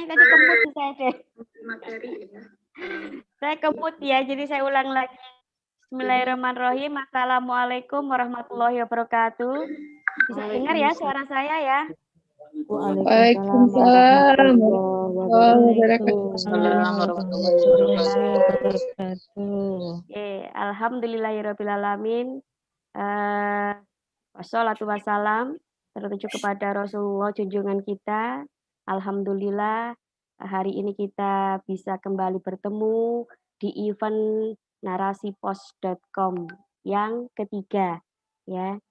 kayaknya tadi kemut saya deh. Materi ya. Saya kemut ya, jadi saya ulang lagi. Bismillahirrahmanirrahim. Assalamualaikum warahmatullahi wabarakatuh. Bisa dengar ya suara saya ya? Waalaikumsalam warahmatullahi wabarakatuh. Alhamdulillahirrahmanirrahim. Wassalatu wassalam tertuju kepada Rasulullah junjungan kita. Alhamdulillah hari ini kita bisa kembali bertemu di event narasipos.com yang ketiga ya.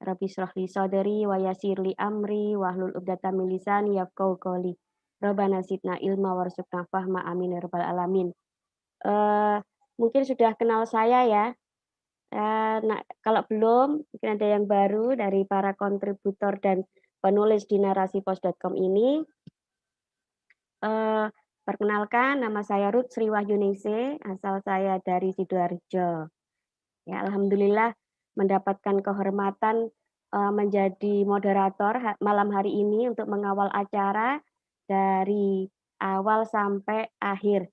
Rabbi shrahli sadri wa yassirli amri wahlul 'uqdatam min lisani yafqahu qouli. Rabbana zidna ilma warzuqna fahma amin ya rabbal alamin. Mungkin sudah kenal saya ya. Nah, kalau belum, mungkin ada yang baru dari para kontributor dan penulis di narasipos.com ini. Perkenalkan, nama saya Ruth Sri Wahyuningsih, asal saya dari Sidoarjo. Ya, alhamdulillah mendapatkan kehormatan menjadi moderator malam hari ini untuk mengawal acara dari awal sampai akhir.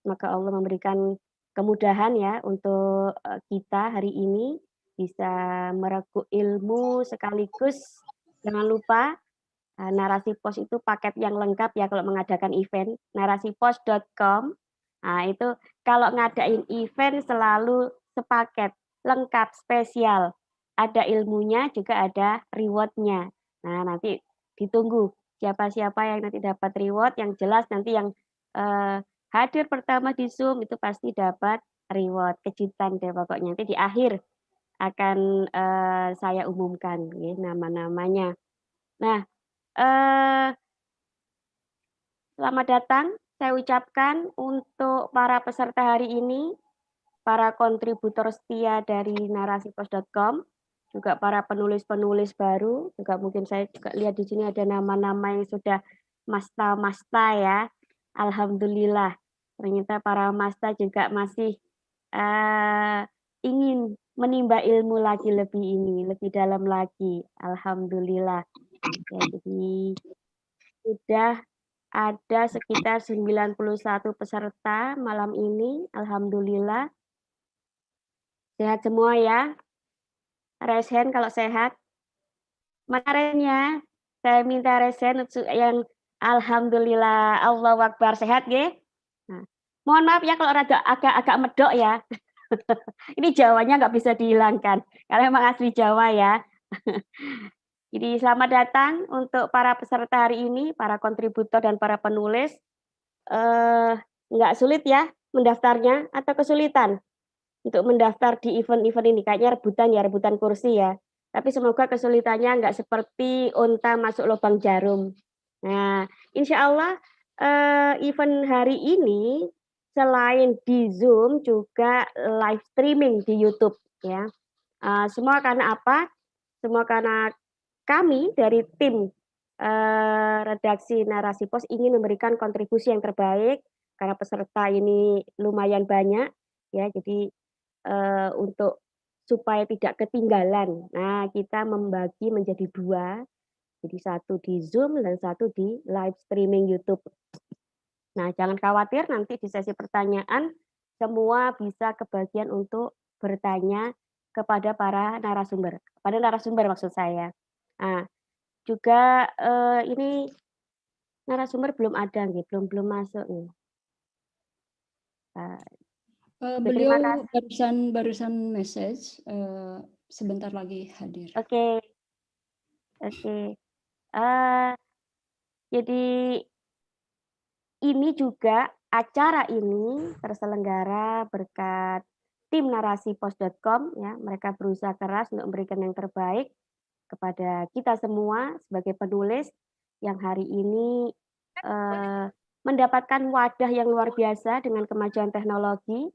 Maka Allah memberikan kemudahan ya untuk kita hari ini bisa merekuk ilmu sekaligus jangan lupa narasi pos itu paket yang lengkap ya kalau mengadakan event narasipos.com. Nah, itu kalau ngadain event selalu sepaket lengkap spesial. Ada ilmunya juga ada rewardnya. Nah, nanti ditunggu siapa-siapa yang nanti dapat reward yang jelas nanti yang hadir pertama di Zoom itu pasti dapat reward, kejutan deh pokoknya. Nanti di akhir akan saya umumkan ya, nama-namanya. Nah, selamat datang saya ucapkan untuk para peserta hari ini, para kontributor setia dari narasipos.com, juga para penulis-penulis baru, juga mungkin saya juga lihat di sini ada nama-nama yang sudah masta-masta ya. Alhamdulillah, ternyata para masta juga masih ingin menimba ilmu lagi lebih dalam lagi. Alhamdulillah. Ya, jadi sudah ada sekitar 91 peserta malam ini. Alhamdulillah. Sehat semua ya. Raise hand kalau sehat. Mana raise-nya? Saya minta raise hand yang alhamdulillah, Allahu Akbar, sehat ya. Nah, mohon maaf ya kalau agak medok ya. Ini Jawanya nggak bisa dihilangkan. Karena memang asli Jawa ya. Jadi selamat datang untuk para peserta hari ini, para kontributor dan para penulis. Nggak sulit ya mendaftarnya atau kesulitan untuk mendaftar di event-event ini? Kayaknya rebutan kursi ya. Tapi semoga kesulitannya nggak seperti unta masuk lubang jarum. Nah, insya Allah event hari ini selain di Zoom juga live streaming di YouTube ya. Semua karena apa? Semua karena kami dari tim redaksi Narasi Pos ingin memberikan kontribusi yang terbaik karena peserta ini lumayan banyak ya. Jadi untuk supaya tidak ketinggalan. Nah, kita membagi menjadi 2. Jadi satu di Zoom dan satu di live streaming YouTube. Nah, jangan khawatir nanti di sesi pertanyaan semua bisa kebagian untuk bertanya kepada para narasumber. Kepada narasumber maksud saya. Nah, juga ini narasumber belum ada nih, belum masuk nih. Beliau barusan message sebentar lagi hadir. Oke. Jadi ini juga acara ini terselenggara berkat tim narasipos.com ya. Mereka berusaha keras untuk memberikan yang terbaik kepada kita semua sebagai penulis yang hari ini mendapatkan wadah yang luar biasa dengan kemajuan teknologi.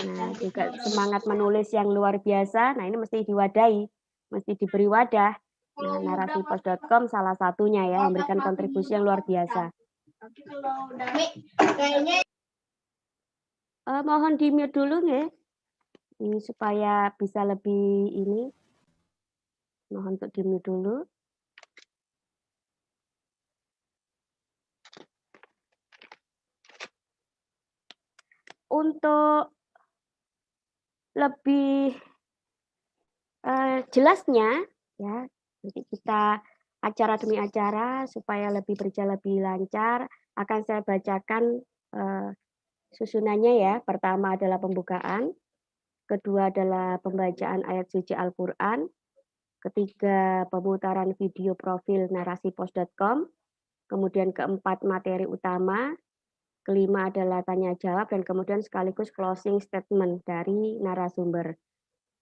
Nah, juga semangat menulis yang luar biasa. Nah, ini mesti diwadahi, mesti diberi wadah. Nah, narasipos.com salah satunya ya, memberikan kontribusi yang luar biasa. Mohon di-mute dulu ya. Ini supaya bisa lebih ini. Mohon untuk di-mute dulu. untuk lebih jelasnya ya, nanti kita acara demi acara supaya lebih berjalan lebih lancar, akan saya bacakan, susunannya ya. Pertama adalah pembukaan, kedua adalah pembacaan ayat suci Al-Qur'an, ketiga pemutaran video profil narasipos.com, kemudian keempat materi utama, kelima adalah tanya jawab, dan kemudian sekaligus closing statement dari narasumber.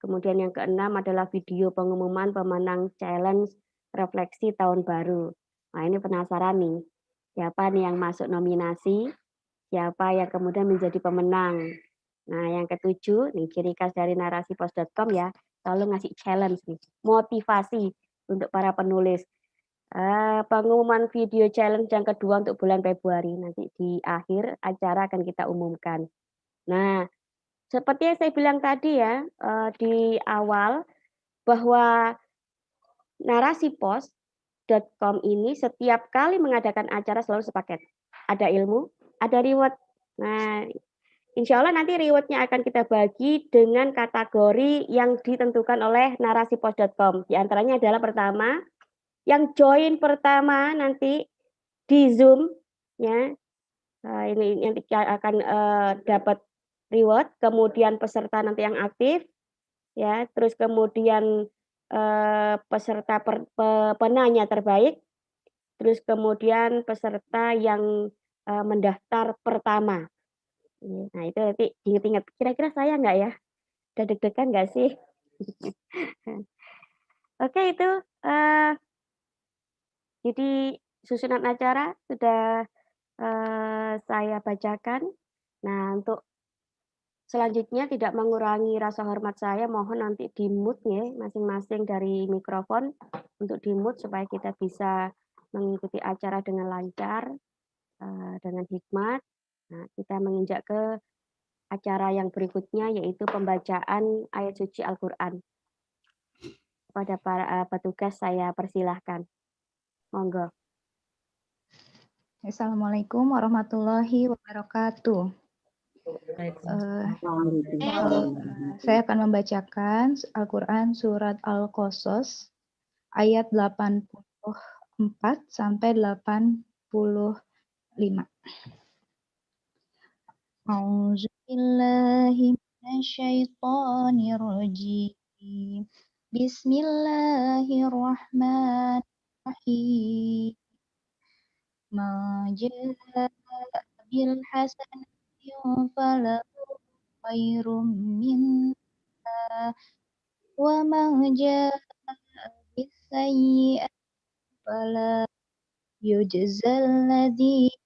Kemudian yang keenam adalah video pengumuman pemenang challenge refleksi tahun baru. Nah, ini penasaran nih, siapa nih yang masuk nominasi, siapa yang kemudian menjadi pemenang. Nah, yang ketujuh, nih ciri khas dari narasipos.com ya, selalu ngasih challenge nih, motivasi untuk para penulis. Pengumuman video challenge yang kedua untuk bulan Februari, nanti di akhir acara akan kita umumkan. Nah, seperti yang saya bilang tadi ya, di awal, bahwa narasipos.com ini setiap kali mengadakan acara selalu sepaket. Ada ilmu, ada reward. Nah, insya Allah nanti rewardnya akan kita bagi dengan kategori yang ditentukan oleh narasipos.com. Di antaranya adalah pertama, yang join pertama nanti di Zoom, ya, ini nanti akan dapat reward, kemudian peserta nanti yang aktif, ya, terus kemudian peserta penanya terbaik, terus kemudian peserta yang mendaftar pertama. Nah itu nanti ingat-ingat, kira-kira saya nggak ya? Udah deg-degan nggak sih? Oke itu, jadi susunan acara sudah saya bacakan. Nah untuk selanjutnya tidak mengurangi rasa hormat saya, mohon nanti di-mute ya masing-masing dari mikrofon, untuk di-mute supaya kita bisa mengikuti acara dengan lancar, dengan hikmat. Nah, kita menginjak ke acara yang berikutnya yaitu pembacaan ayat suci Al-Qur'an. Kepada para petugas saya persilahkan. Monggo. Assalamualaikum warahmatullahi wabarakatuh. Saya akan membacakan Al-Quran surat Al-Qasas ayat 84 sampai 85. A'udzubillahi minasyaitonirrajim. Bismillahirrahmanirrahim. Ma jaa bil hasanati falahu khairum minha wa ma jaa bis sayyi'ati fala yujzal ladzina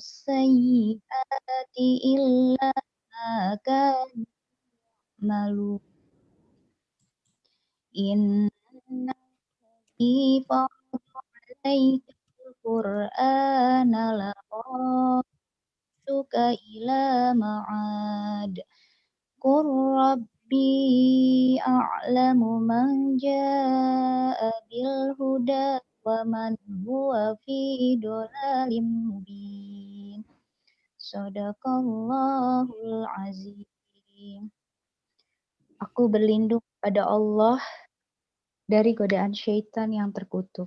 sayyi'ati illa ma kanu ya'malun. Inna farada alaika al-Qur'ana laqatuka ila ma'ad. Qur rabbi a'lamu man jaa'a bil huda wa man huwa fi dhalalim mubin. Shadaqallahul azim. Aku berlindung pada Allah dari godaan syaitan yang terkutuk,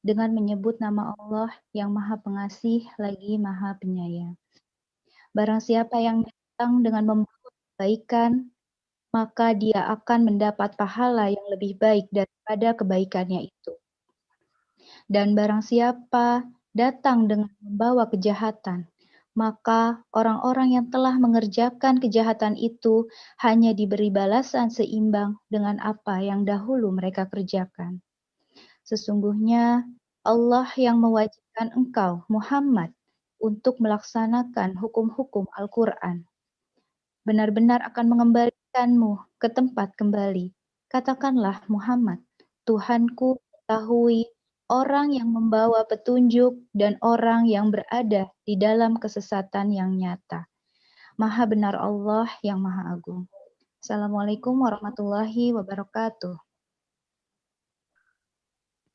dengan menyebut nama Allah yang Maha Pengasih lagi Maha Penyayang. Barang siapa yang datang dengan membawa kebaikan, maka dia akan mendapat pahala yang lebih baik daripada kebaikannya itu. Dan barang siapa datang dengan membawa kejahatan, maka orang-orang yang telah mengerjakan kejahatan itu hanya diberi balasan seimbang dengan apa yang dahulu mereka kerjakan. Sesungguhnya Allah yang mewajibkan engkau, Muhammad, untuk melaksanakan hukum-hukum Al-Quran. Benar-benar akan mengembalikanmu ke tempat kembali. Katakanlah Muhammad, Tuhanku mengetahui orang yang membawa petunjuk dan orang yang berada di dalam kesesatan yang nyata. Maha benar Allah yang Maha Agung. Assalamualaikum warahmatullahi wabarakatuh.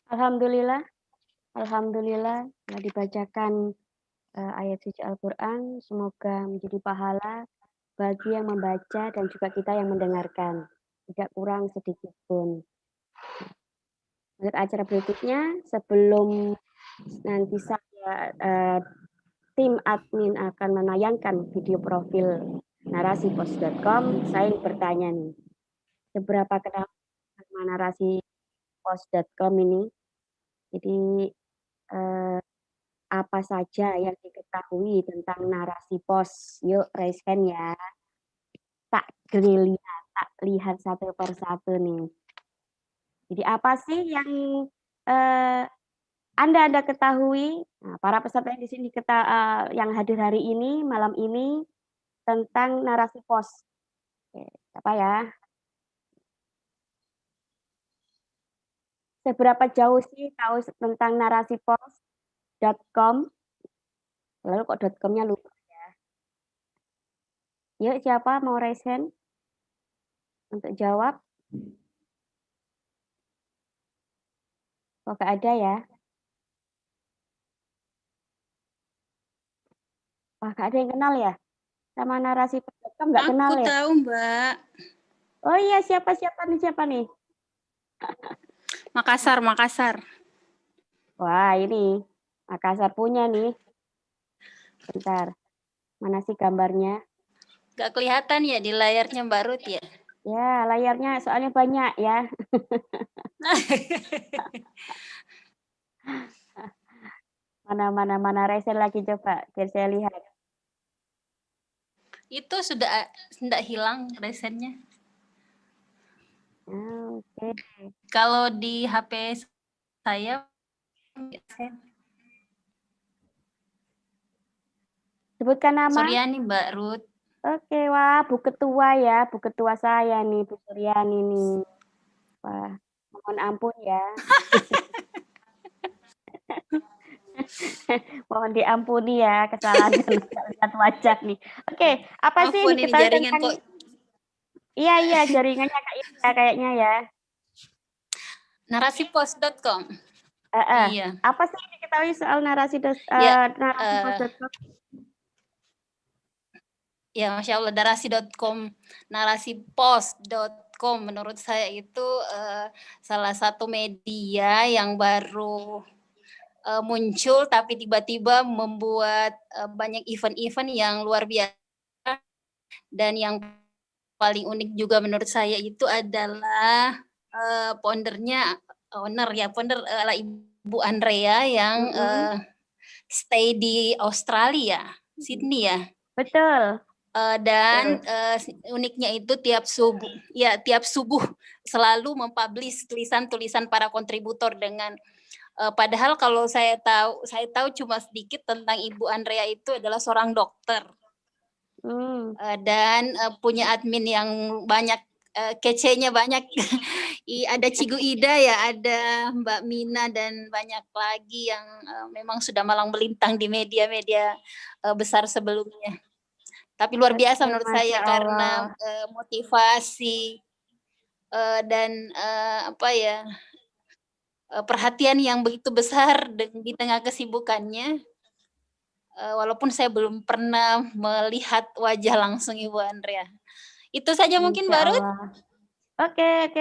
Alhamdulillah, alhamdulillah telah dibacakan ayat suci Al-Quran, semoga menjadi pahala bagi yang membaca dan juga kita yang mendengarkan. Tidak kurang sedikit pun. Untuk acara berikutnya, sebelum nanti saya tim admin akan menayangkan video profil narasipos.com, saya bertanya nih, seberapa kenal sama narasipos.com ini? Jadi apa saja yang diketahui tentang narasi pos? Yuk raise hand ya. Tak gerilya, tak lihat satu persatu nih. Jadi apa sih yang Anda ketahui, nah, para peserta yang di sini yang hadir hari ini, malam ini, tentang narasi pos? Oke, apa ya? Seberapa jauh sih tahu tentang narasi pos.com? Lalu kok .com-nya lupa ya? Yuk siapa mau raise hand untuk jawab? Kok nggak ada ya? Wah, nggak ada yang kenal ya? Sama narasipos.com nggak kenal Aku ya? tahu, Mbak. Oh iya, siapa nih? Makassar. Wah, ini Makassar punya nih. Bentar, mana sih gambarnya? Gak kelihatan ya di layarnya Mbak Ruth ya? Ya, layarnya soalnya banyak ya. Mana resen lagi coba, biar saya lihat. Itu sudah hilang resennya. Oke. Kalau di HP saya Sebutkan nama. Suryani, Mbak Ruth. Oke, wah, Bu Ketua ya, Bu Ketua saya nih, Bu Suryani nih. Wah, mohon ampun ya. Mohon diampuni ya kesalahan lihat wajah nih. Oke, apa sih Maafun, ini diketahui jaringan tentang kok. Iya, jaringannya kayaknya ya. Narasipos.com. Iya. Apa sih yang diketahui soal narasipos.com? Ya, Masya Allah, narasipos.com menurut saya itu salah satu media yang baru muncul, tapi tiba-tiba membuat banyak event-event yang luar biasa. Dan yang paling unik juga menurut saya itu adalah founder adalah Ibu Andrea yang stay di Australia, Sydney ya. Betul. Dan uniknya itu tiap subuh selalu mempublish tulisan-tulisan para kontributor dengan padahal kalau saya tahu cuma sedikit tentang Ibu Andrea itu adalah seorang dokter. Dan punya admin yang banyak, kece-nya banyak. Ada Cigu Ida ya, ada Mbak Mina dan banyak lagi yang memang sudah malang melintang di media-media besar sebelumnya. Tapi luar biasa menurut saya karena motivasi dan perhatian yang begitu besar di tengah kesibukannya. Walaupun saya belum pernah melihat wajah langsung Ibu Andrea. Itu saja mungkin Mbak Ruth. Oke.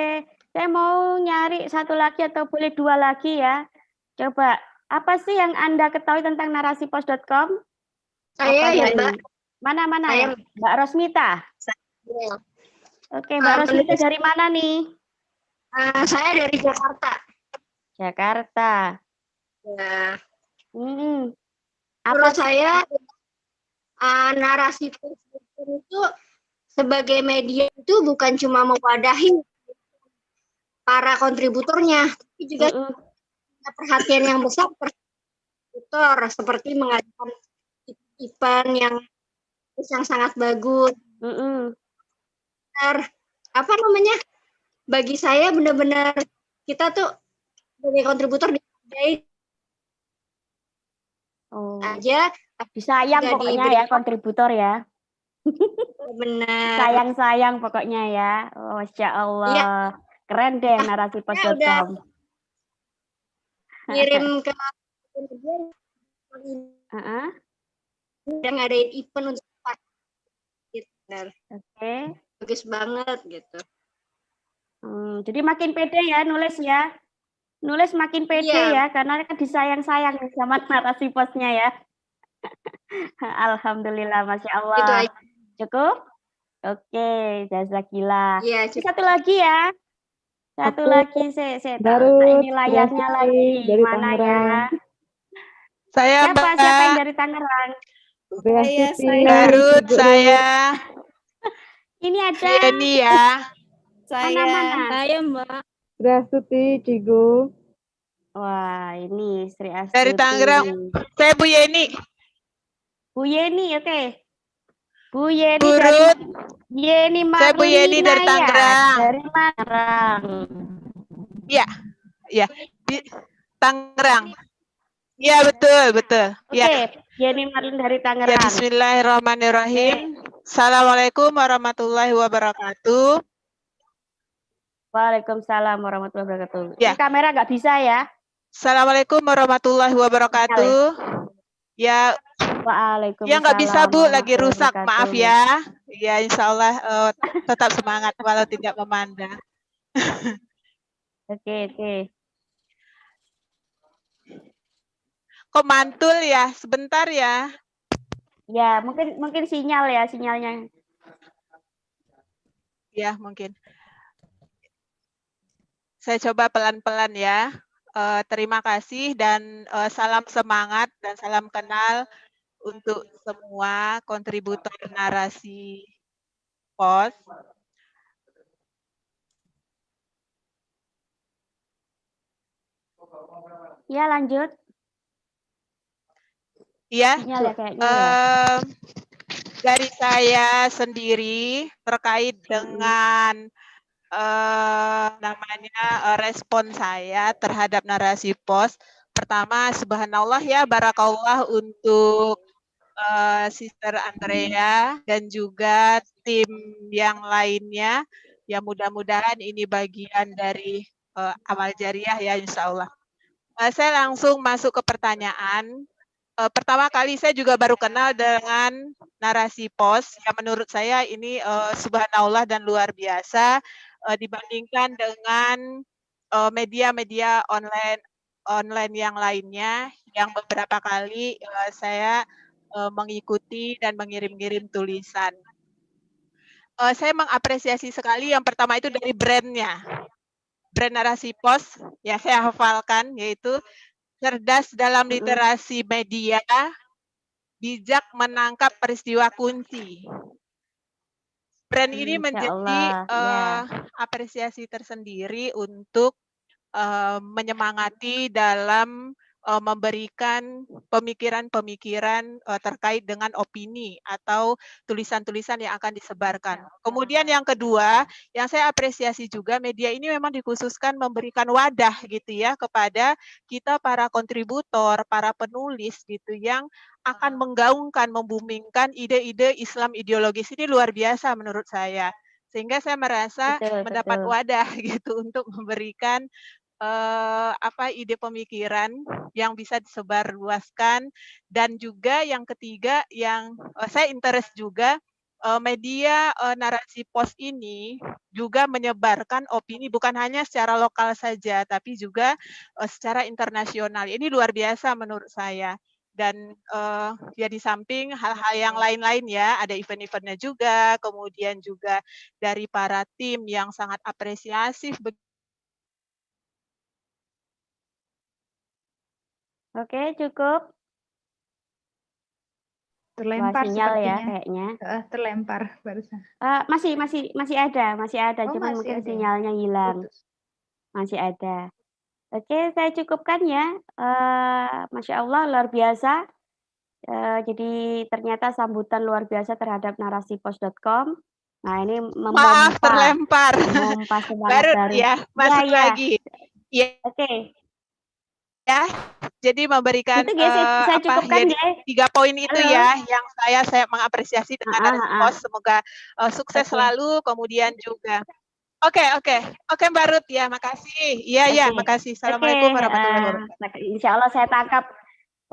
Saya mau nyari satu lagi atau boleh dua lagi ya. Coba, apa sih yang Anda ketahui tentang narasipos.com? Saya ya, Mbak. Mana? Mbak Rosmita. Saya. Oke, Mbak Rosmita dari mana nih? Saya dari Jakarta. Jakarta. Ya. Apa Menurut saya narasi itu sebagai media itu bukan cuma mewadahi para kontributornya, tapi juga perhatian yang besar kontributor seperti mengadakan event yang sangat bagus. Bagi saya benar-benar kita tuh sebagai kontributor dihargai aja. Disayang pokoknya ya kontributor ya. Benar. Sayang pokoknya ya. Oh, Masya Allah. Ya. Keren deh narasipos.com. Kirim ke yang ngadain event untuk gitu. Benar. Oke. Bagus banget gitu. Jadi makin pede ya nulis ya. Nulis makin pede Iya. ya, karena kan disayang-sayang nih sama narasi posnya ya. Alhamdulillah, Masya Itu Allah. aja. Cukup? Oke, jazakillah. Iya, Ini satu lagi ya. Satu Aku lagi, saya Baru ini layarnya lagi. dari Mana ya? Tangerang. Saya Siapa yang dari Tangerang? Beastuti, Garut, Ibu. saya Ini ada Yeni ya. mana-mana. Saya Mbak. Beastuti, Cigu. Wah, ini Sri Astuti. Dari Tangerang. Saya Bu Yeni. Bu Yeni, oke. Bu Yeni Bu dari Ruth. Yeni Saya Bu Yeni dari Marlina ya. Tangerang. Dari Tangerang. Iya, iya. Di Tangerang. Iya, betul, betul. Oke, Ya. Yeni Marlina dari Ya, Tangerang. bismillahirrahmanirrahim. Assalamualaikum warahmatullahi wabarakatuh. Waalaikumsalam warahmatullahi wabarakatuh. Ya. Ini kamera nggak bisa ya? Assalamualaikum warahmatullahi wabarakatuh. Ya, Waalaikumsalam. ya nggak bisa Bu, lagi warahmatullahi rusak, wabarakatuh. maaf ya. Ya, insya Allah tetap semangat walau tidak memandang. Oke, oke. Kok mantul ya? Sebentar ya. Ya, mungkin sinyal ya, sinyalnya. Ya, mungkin. Saya coba pelan-pelan ya. Terima kasih dan salam semangat dan salam kenal untuk semua kontributor narasi POS. Ya, lanjut. Iya. Sinyal ya kayaknya ya. Dari saya sendiri terkait dengan respon saya terhadap narasi POS. Pertama, subhanallah ya, barakallah untuk Sister Andrea dan juga tim yang lainnya. Ya, mudah-mudahan ini bagian dari amal jariah ya, insya Allah. Saya langsung masuk ke pertanyaan. Pertama kali saya juga baru kenal dengan narasi POS. Ya, menurut saya ini subhanallah dan luar biasa dibandingkan dengan media-media online yang lainnya yang beberapa kali saya mengikuti dan mengirim-ngirim tulisan. Saya mengapresiasi sekali yang pertama itu dari brandnya. Brand narasi POS, ya saya hafalkan, yaitu cerdas dalam literasi media, bijak menangkap peristiwa kunci. Brand ini menjadi apresiasi tersendiri untuk menyemangati dalam memberikan pemikiran-pemikiran terkait dengan opini atau tulisan-tulisan yang akan disebarkan. Kemudian yang kedua, yang saya apresiasi juga media ini memang dikhususkan memberikan wadah gitu ya kepada kita para kontributor, para penulis gitu yang akan menggaungkan, membumingkan ide-ide Islam ideologis. Ini luar biasa menurut saya. Sehingga saya merasa mendapat wadah gitu untuk memberikan ide pemikiran yang bisa disebarluaskan. Dan juga yang ketiga yang saya interest juga media narasi POS ini juga menyebarkan opini bukan hanya secara lokal saja tapi juga secara internasional. Ini luar biasa menurut saya. Dan ya di samping hal-hal yang lain-lain ya, ada event-eventnya juga, kemudian juga dari para tim yang sangat apresiatif. Oke, cukup. Terlempar sinyal ya sepertinya. kayaknya. Terlempar barusan. Masih ada, Oh, cuman masih mungkin ada. sinyalnya hilang. Putus. Masih ada. Oke, saya cukupkan ya. Masya Allah, luar biasa. Jadi ternyata sambutan luar biasa terhadap narasipos.com. Nah, ini Maaf, terlempar. Memompa semangat baru baru. ya, masuk lagi. Ya. Oke. Ya, jadi memberikan itu saya cukupkan ya, 3 poin itu ya yang saya mengapresiasi dengan narasi POS. Semoga sukses selalu. Kemudian juga Oke, Mbak Ruth ya, makasih. Iya, makasih. Assalamualaikum warahmatullahi wabarakatuh. Insya Allah saya tangkap.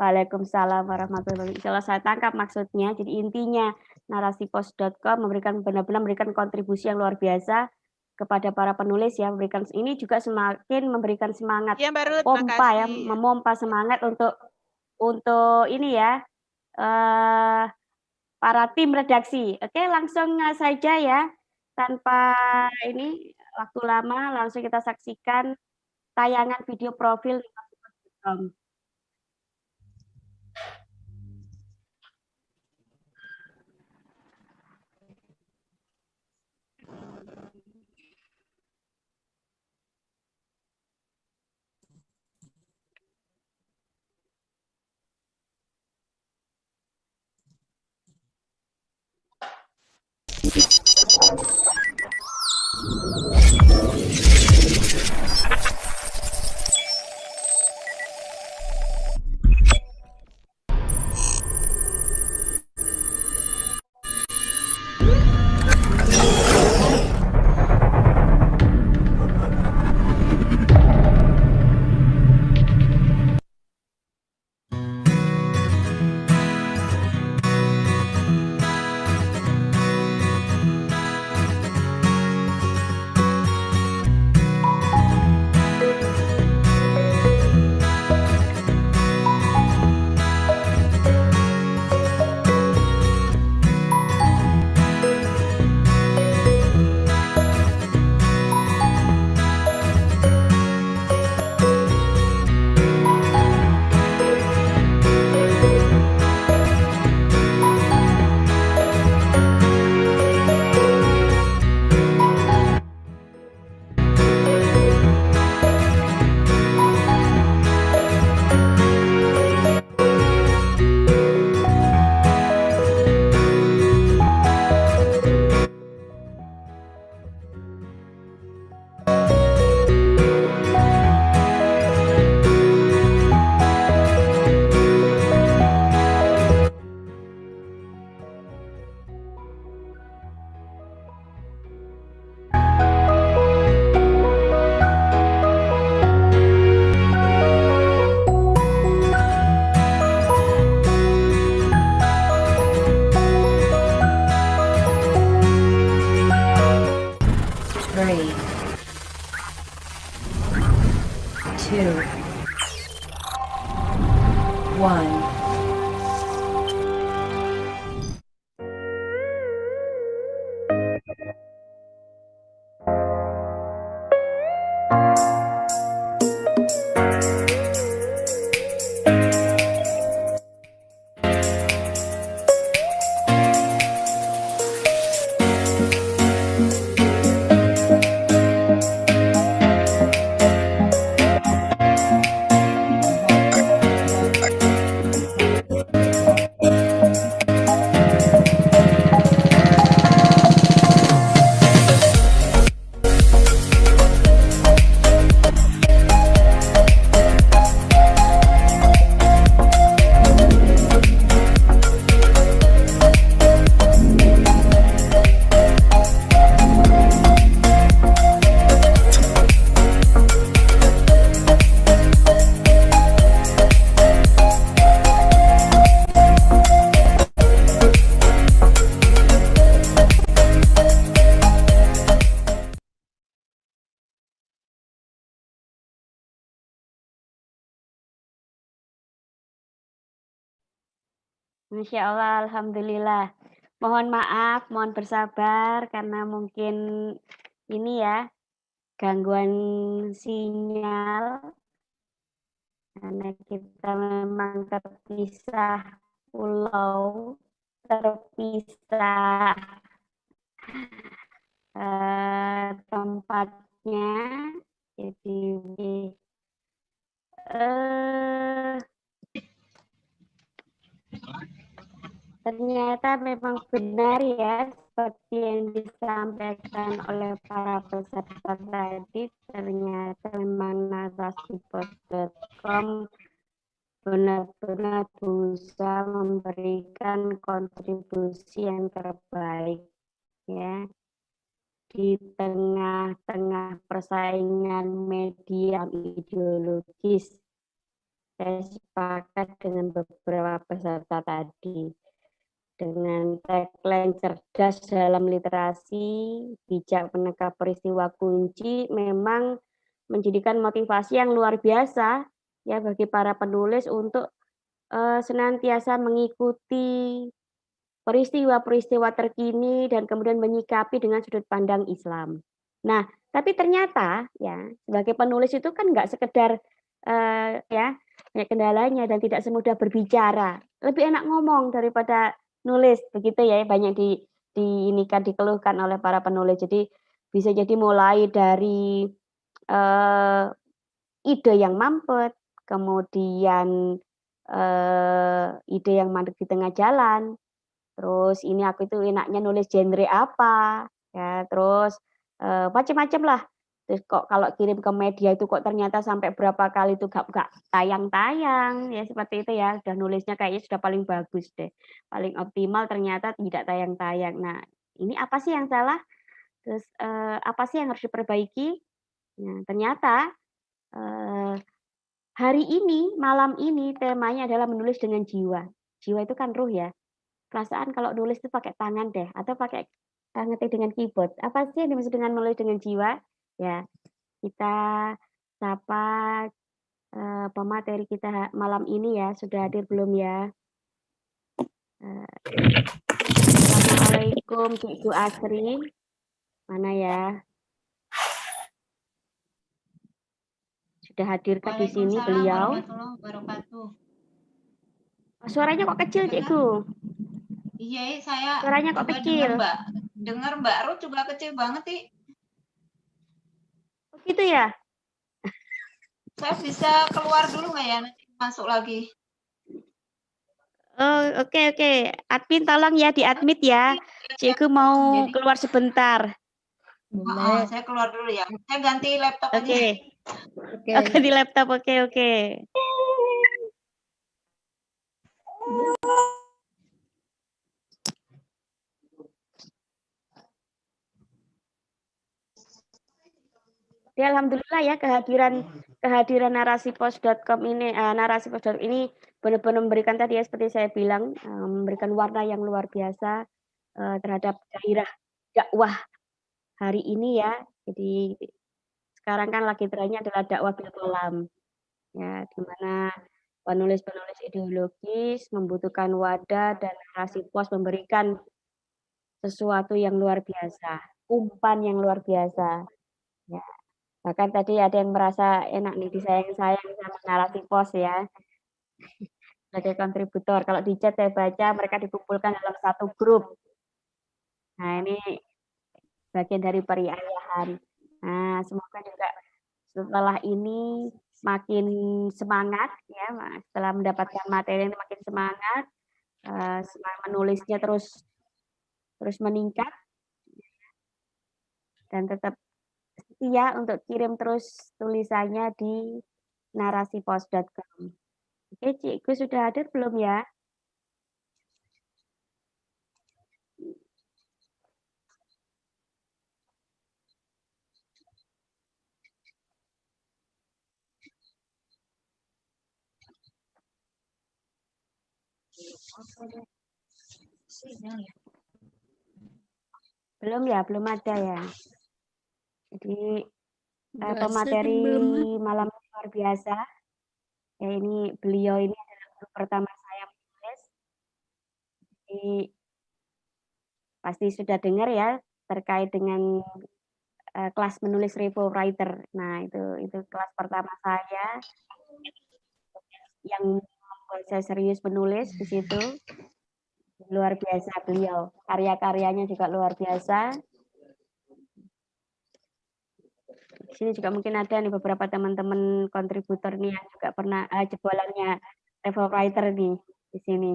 Waalaikumsalam warahmatullahi wabarakatuh. Insyaallah saya tangkap maksudnya. Jadi intinya narasipos.com benar-benar memberikan kontribusi yang luar biasa kepada para penulis ya, ini juga semakin memberikan semangat, Iya Mbak Ruth, pompa ya, makasih. memompa semangat untuk ini ya, para tim redaksi. Oke, langsung saja ya, tanpa ini waktu lama, langsung kita saksikan tayangan video profil narasipos.com. Masya Allah, alhamdulillah. Mohon maaf, mohon bersabar karena mungkin ini ya gangguan sinyal karena kita memang terpisah pulau, terpisah tempatnya, jadi ternyata memang benar ya seperti yang disampaikan oleh para peserta tadi, ternyata memang narasipos.com benar-benar berusaha memberikan kontribusi yang terbaik ya di tengah-tengah persaingan media ideologis saya sepakat dengan beberapa peserta tadi. Dengan tagline cerdas dalam literasi, bijak menangkap peristiwa kunci, memang menjadikan motivasi yang luar biasa ya bagi para penulis untuk senantiasa mengikuti peristiwa-peristiwa terkini dan kemudian menyikapi dengan sudut pandang Islam. Nah, tapi ternyata ya sebagai penulis itu kan nggak sekedar ya banyak kendalanya dan tidak semudah berbicara. Lebih enak ngomong daripada nulis begitu ya, banyak dikeluhkan oleh para penulis. Jadi bisa jadi mulai dari ide yang mampet, kemudian ide yang mandek di tengah jalan. Terus ini aku itu enaknya nulis genre apa, ya terus macam-macam lah. Terus kok kalau kirim ke media itu kok ternyata sampai berapa kali itu gak tayang-tayang, ya seperti itu ya. Udah nulisnya kayaknya sudah paling bagus deh, paling optimal ternyata tidak tayang-tayang. Nah, ini apa sih yang salah? Terus apa sih yang harus diperbaiki? Nah, ternyata hari ini, malam ini temanya adalah menulis dengan jiwa. Jiwa itu kan ruh ya. Perasaan kalau nulis itu pakai tangan deh atau pakai ngetik dengan keyboard. Apa sih yang dimaksud dengan menulis dengan jiwa? Ya, kita sapa pemateri kita malam ini ya, sudah hadir belum ya? Assalamualaikum Ibu Asri. Mana ya? Sudah hadirkah di sini beliau? Waalaikumsalam warahmatullahi wabarakatuh. Suaranya kok kecil, Cikgu? Iya, saya Suaranya kok juga kecil? dengar Mbak Ruth juga kecil banget nih. Oh, gitu ya? Saya bisa keluar dulu nggak ya, nanti masuk lagi? Oh, oke. Admin tolong ya di-admit ya. Cikgu mau keluar sebentar. Boleh. Saya keluar dulu ya. Saya ganti laptop aja. Oke. Oke, di laptop. Oke. Ya, alhamdulillah ya kehadiran narasipos.com ini narasipos.com ini benar-benar memberikan tadi ya seperti saya bilang memberikan warna yang luar biasa terhadap gairah dakwah hari ini ya. Jadi sekarang kan lagi trennya adalah dakwah bil qalam. Ya, di mana penulis-penulis ideologis membutuhkan wadah dan narasipos memberikan sesuatu yang luar biasa, umpan yang luar biasa. Ya. Bahkan tadi ada yang merasa enak nih disayang-sayang sama narasipos ya. Sebagai kontributor. Kalau di chat saya baca mereka dikumpulkan dalam satu grup. Nah, ini bagian dari periayahan. Nah, semoga juga setelah ini makin semangat ya, setelah mendapatkan materi ini makin semangat, semangat menulisnya terus meningkat dan tetap setia untuk kirim terus tulisannya di narasipos.com. Oke, Cikgu sudah hadir belum ya? Belum ada ya. Jadi pemateri malam luar biasa. Ya ini beliau ini adalah guru pertama saya menulis. Jadi pasti sudah dengar ya terkait dengan kelas menulis review writer. Nah, itu kelas pertama saya yang membuat saya serius menulis di situ. Luar biasa beliau. Karya-karyanya juga luar biasa. Di sini juga mungkin ada nih beberapa teman-teman kontributor nih yang juga pernah jebolannya review writer nih di sini.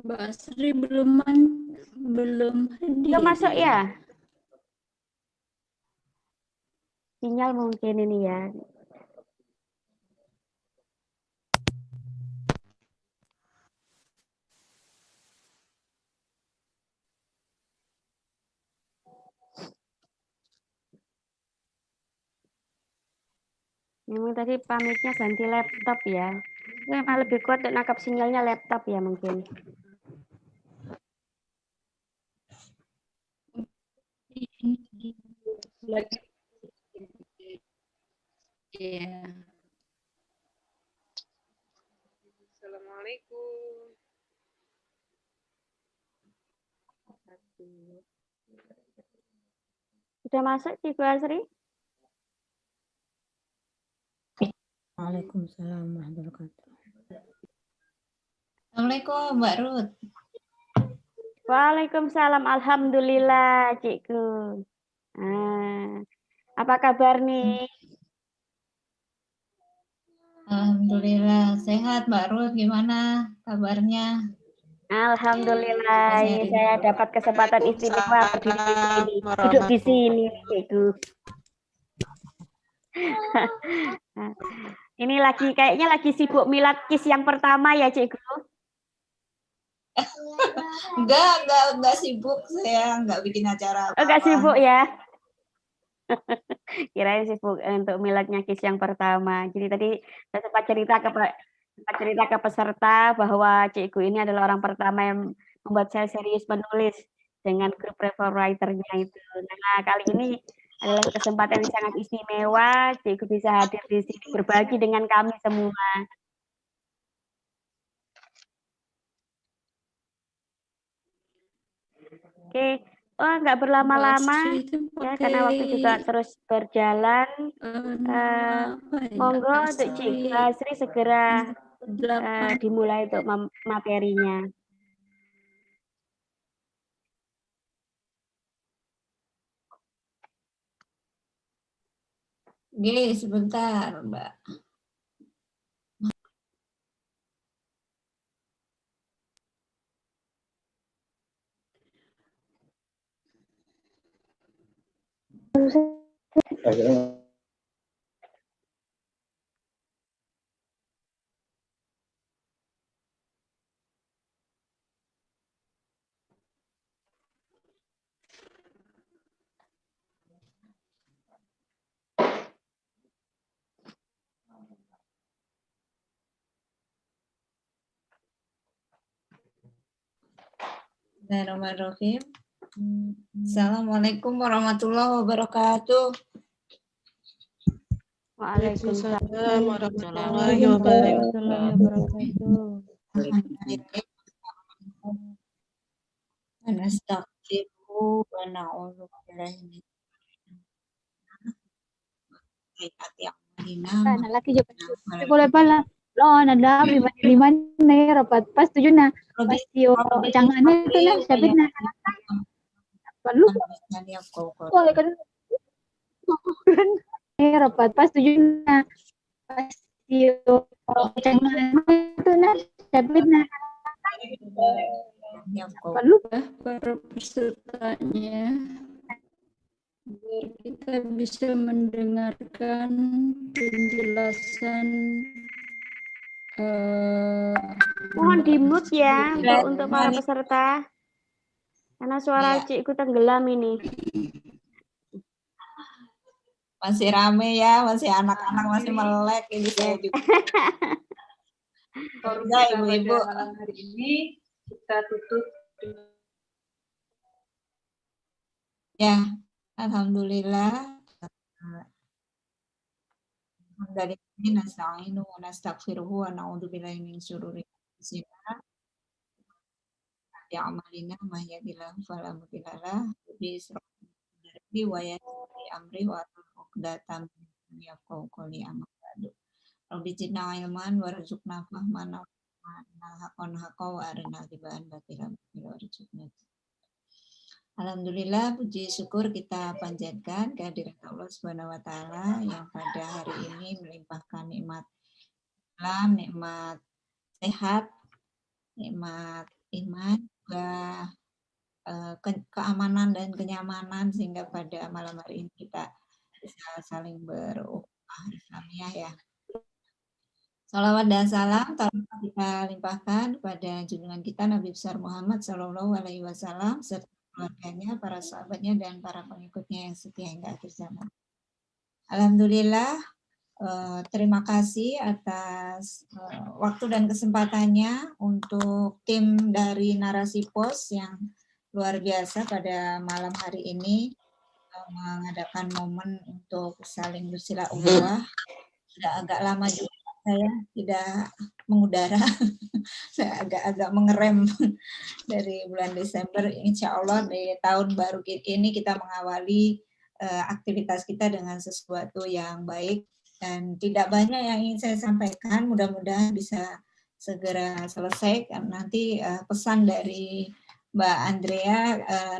Mbak Asri belum hadir. Belum masuk ya? Sinyal mungkin ini ya. Memang tadi pamitnya ganti laptop ya. Memang lebih kuat untuk nangkap sinyalnya laptop ya mungkin. Iya. Assalamualaikum. Sudah masuk Cikgu Asri? Waalaikumsalam warahmatullahi wabarakatuh. Assalamualaikum Mbak Ruth. Waalaikumsalam. Alhamdulillah Cikgu. Apa kabar nih? Alhamdulillah sehat Mbak Ruth. Gimana kabarnya? Alhamdulillah, ini saya dapat kesempatan istimewa berdiri di sini, duduk di sini, Cikgu. Ini kayaknya lagi sibuk milad KIS yang pertama ya, Cikgu? Enggak sibuk, saya enggak bikin acara apa-apa. Enggak sibuk ya? Kirain sibuk untuk miladnya KIS yang pertama. Jadi tadi saya sempat cerita ke peserta bahwa Cikgu ini adalah orang pertama yang membuat saya serius menulis dengan grup Refer Writer-nya itu. Nah, kali ini adalah kesempatan yang sangat istimewa, Cikgu bisa hadir di sini berbagi dengan kami semua. Oke, nggak berlama-lama ya karena waktu juga terus berjalan. Monggo untuk Cikgu Asri segera dimulai untuk materinya. Oke, sebentar, Mbak. Bismillahirrahmanirrahim. Assalamualaikum warahmatullahi wabarakatuh. Waalaikumsalam warahmatullahi wabarakatuh. Nastaghfiruhu wa na'udzu billahi min syaitanir rajim. Laki boleh pala. Lo nada di mana rapat pas tujuh na pasti jangannya itu na sabit na perlu boleh kan rapat pas tujuh na pasti jangannya itu na sabit na perlu Para pesertanya biar kita bisa mendengarkan penjelasan. Mohon di-mute ya untuk para peserta. Karena suara Cikgu tenggelam ini. Masih rame ya, masih anak-anak masih melek ini saya juga. Ya, Ibu-ibu. Malam hari ini kita tutup. Ya, alhamdulillah. Dari ini nasta'inu wa nastaghfiruhu wa na'udzubillahi min syururi anfusina ya amalina ma yahdihillahu fala mudilla lahu wa yassir amri wa uqdatam min yafqahu qawli amma ba'du. Rabbi zidna ilman warzuqna fahman wa arina ghibaan batilan warzuqna. Alhamdulillah, puji syukur kita panjatkan kehadirat Allah Subhanahu wa taala yang pada hari ini melimpahkan nikmat Islam, nikmat sehat, nikmat iman, juga keamanan dan kenyamanan sehingga pada malam hari ini kita bisa saling berukhuwah Islamiyah ya. Salawat dan salam kita limpahkan kepada junjungan kita Nabi besar Muhammad SAW serta keluarganya, para sahabatnya, dan para pengikutnya yang setia hingga akhir zaman. Alhamdulillah, Terima kasih atas waktu dan kesempatannya untuk tim dari Narasi Pos yang luar biasa pada malam hari ini mengadakan momen untuk saling bersilaturahmi. Sudah agak lama juga saya tidak mengudara, saya agak mengerem dari bulan Desember. Insya Allah di tahun baru ini kita mengawali aktivitas kita dengan sesuatu yang baik. Dan tidak banyak yang ingin saya sampaikan, mudah-mudahan bisa segera selesai. Nanti pesan dari Mbak Andrea,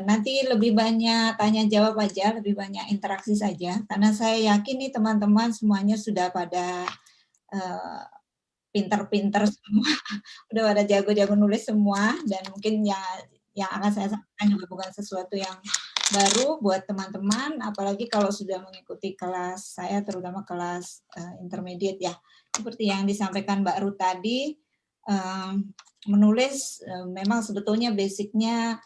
nanti lebih banyak tanya jawab aja, lebih banyak interaksi saja. Karena saya yakin nih teman-teman semuanya sudah pada pinter-pinter semua, udah pada jago-jago nulis semua. Dan mungkin yang akan saya sampaikan juga bukan sesuatu yang baru buat teman-teman, apalagi kalau sudah mengikuti kelas saya, terutama kelas intermediate ya. Seperti yang disampaikan Mbak Ruth tadi, menulis memang sebetulnya basicnya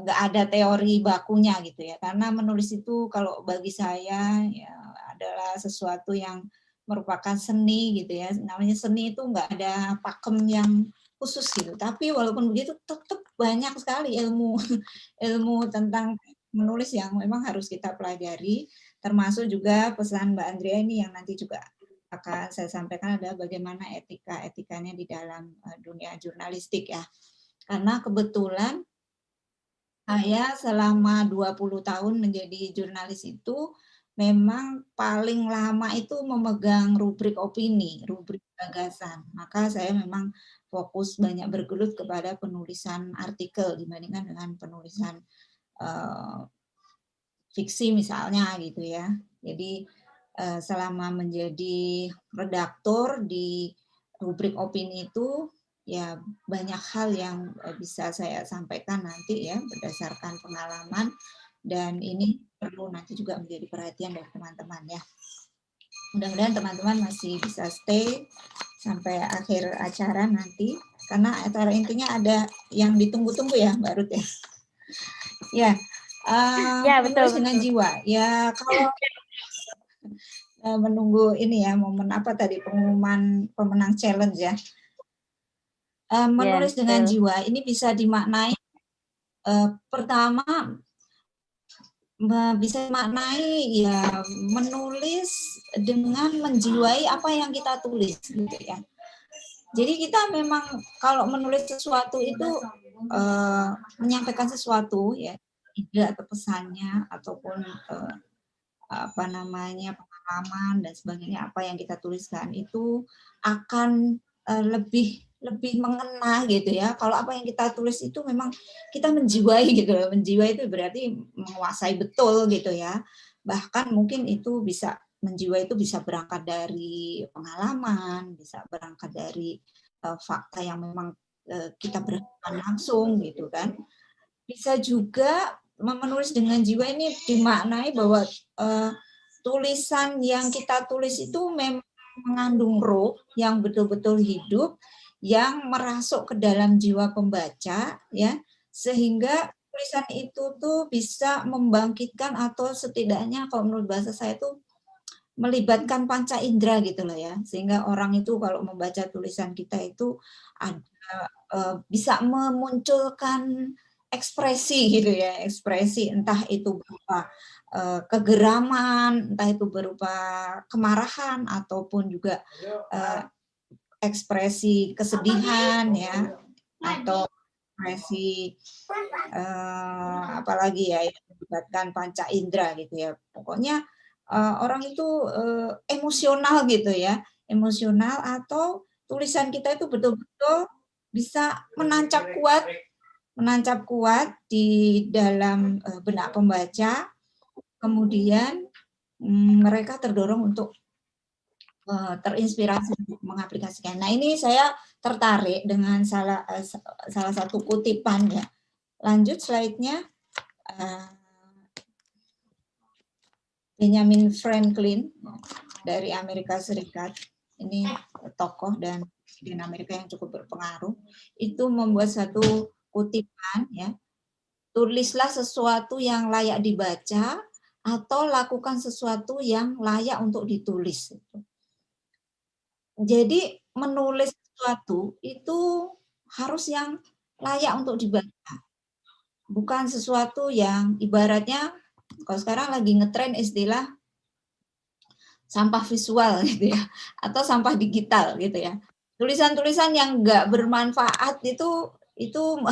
nggak ada teori bakunya gitu ya. Karena menulis itu kalau bagi saya ya, adalah sesuatu yang merupakan seni gitu ya. Namanya seni itu nggak ada pakem yang khusus gitu. Tapi walaupun begitu tetap banyak sekali ilmu tentang menulis yang memang harus kita pelajari, termasuk juga pesan Mbak Andrea ini yang nanti juga akan saya sampaikan adalah bagaimana etikanya di dalam dunia jurnalistik ya. Karena kebetulan saya selama 20 tahun menjadi jurnalis itu memang paling lama itu memegang rubrik opini, rubrik gagasan. Maka saya memang fokus banyak bergelut kepada penulisan artikel dibandingkan dengan penulisan fiksi misalnya gitu ya. Jadi selama menjadi redaktor di rubrik opini itu ya banyak hal yang bisa saya sampaikan nanti ya berdasarkan pengalaman, dan ini perlu nanti juga menjadi perhatian dari teman-teman ya. Mudah-mudahan teman-teman masih bisa stay sampai akhir acara nanti, karena acara intinya ada yang ditunggu-tunggu ya Mbak Ruth ya. Ya, Ya, betul, menulis dengan jiwa. Ya kalau menunggu ini ya momen apa tadi pengumuman pemenang challenge ya. Menulis dengan jiwa ini bisa dimaknai pertama bisa dimaknai ya menulis dengan menjiwai apa yang kita tulis gitu ya. Jadi kita memang kalau menulis sesuatu itu menyampaikan sesuatu ya, ide atau pesannya ataupun apa namanya pengalaman dan sebagainya, apa yang kita tuliskan itu akan lebih mengena gitu ya. Kalau apa yang kita tulis itu memang kita menjiwai gitu loh. Menjiwai itu berarti menguasai betul gitu ya. Bahkan mungkin itu bisa menjiwai itu bisa berangkat dari pengalaman, bisa berangkat dari fakta yang memang kita berhadapan langsung gitu kan. Bisa juga menulis dengan jiwa ini dimaknai bahwa tulisan yang kita tulis itu memang mengandung roh yang betul-betul hidup, yang merasuk ke dalam jiwa pembaca ya, sehingga tulisan itu tuh bisa membangkitkan atau setidaknya kalau menurut bahasa saya tuh melibatkan panca indera gitu loh ya, sehingga orang itu kalau membaca tulisan kita itu ada bisa memunculkan ekspresi gitu ya, ekspresi entah itu berupa kegeraman, entah itu berupa kemarahan ataupun juga ekspresi kesedihan ya, atau ekspresi apalagi ya yang melibatkan panca indera gitu ya. Pokoknya orang itu emosional gitu ya, emosional atau tulisan kita itu betul-betul bisa menancap kuat di dalam benak pembaca, kemudian mereka terdorong untuk terinspirasi untuk mengaplikasikan. Nah ini saya tertarik dengan salah satu kutipan ya. Lanjut slide-nya. Benjamin Franklin dari Amerika Serikat, ini tokoh dan presiden Amerika yang cukup berpengaruh, itu membuat satu kutipan ya, tulislah sesuatu yang layak dibaca atau lakukan sesuatu yang layak untuk ditulis. Jadi menulis sesuatu itu harus yang layak untuk dibaca. Bukan sesuatu yang ibaratnya, kalau sekarang lagi ngetren istilah sampah visual gitu ya, atau sampah digital gitu ya. Tulisan-tulisan yang nggak bermanfaat itu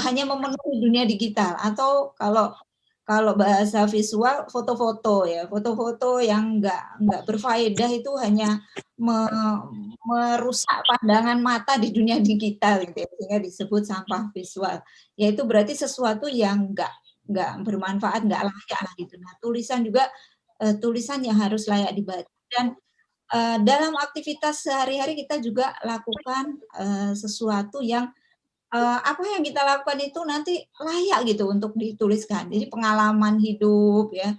hanya memenuhi dunia digital, atau kalau bahasa visual foto-foto ya, foto-foto yang nggak berfaedah itu hanya merusak pandangan mata di dunia digital gitu ya, sehingga disebut sampah visual. Yaitu berarti sesuatu yang nggak bermanfaat, nggak layak lah gitu. Nah, tulisan juga tulisan yang harus layak dibaca. Dan dalam aktivitas sehari-hari kita juga lakukan sesuatu yang apa yang kita lakukan itu nanti layak gitu untuk dituliskan. Jadi pengalaman hidup ya,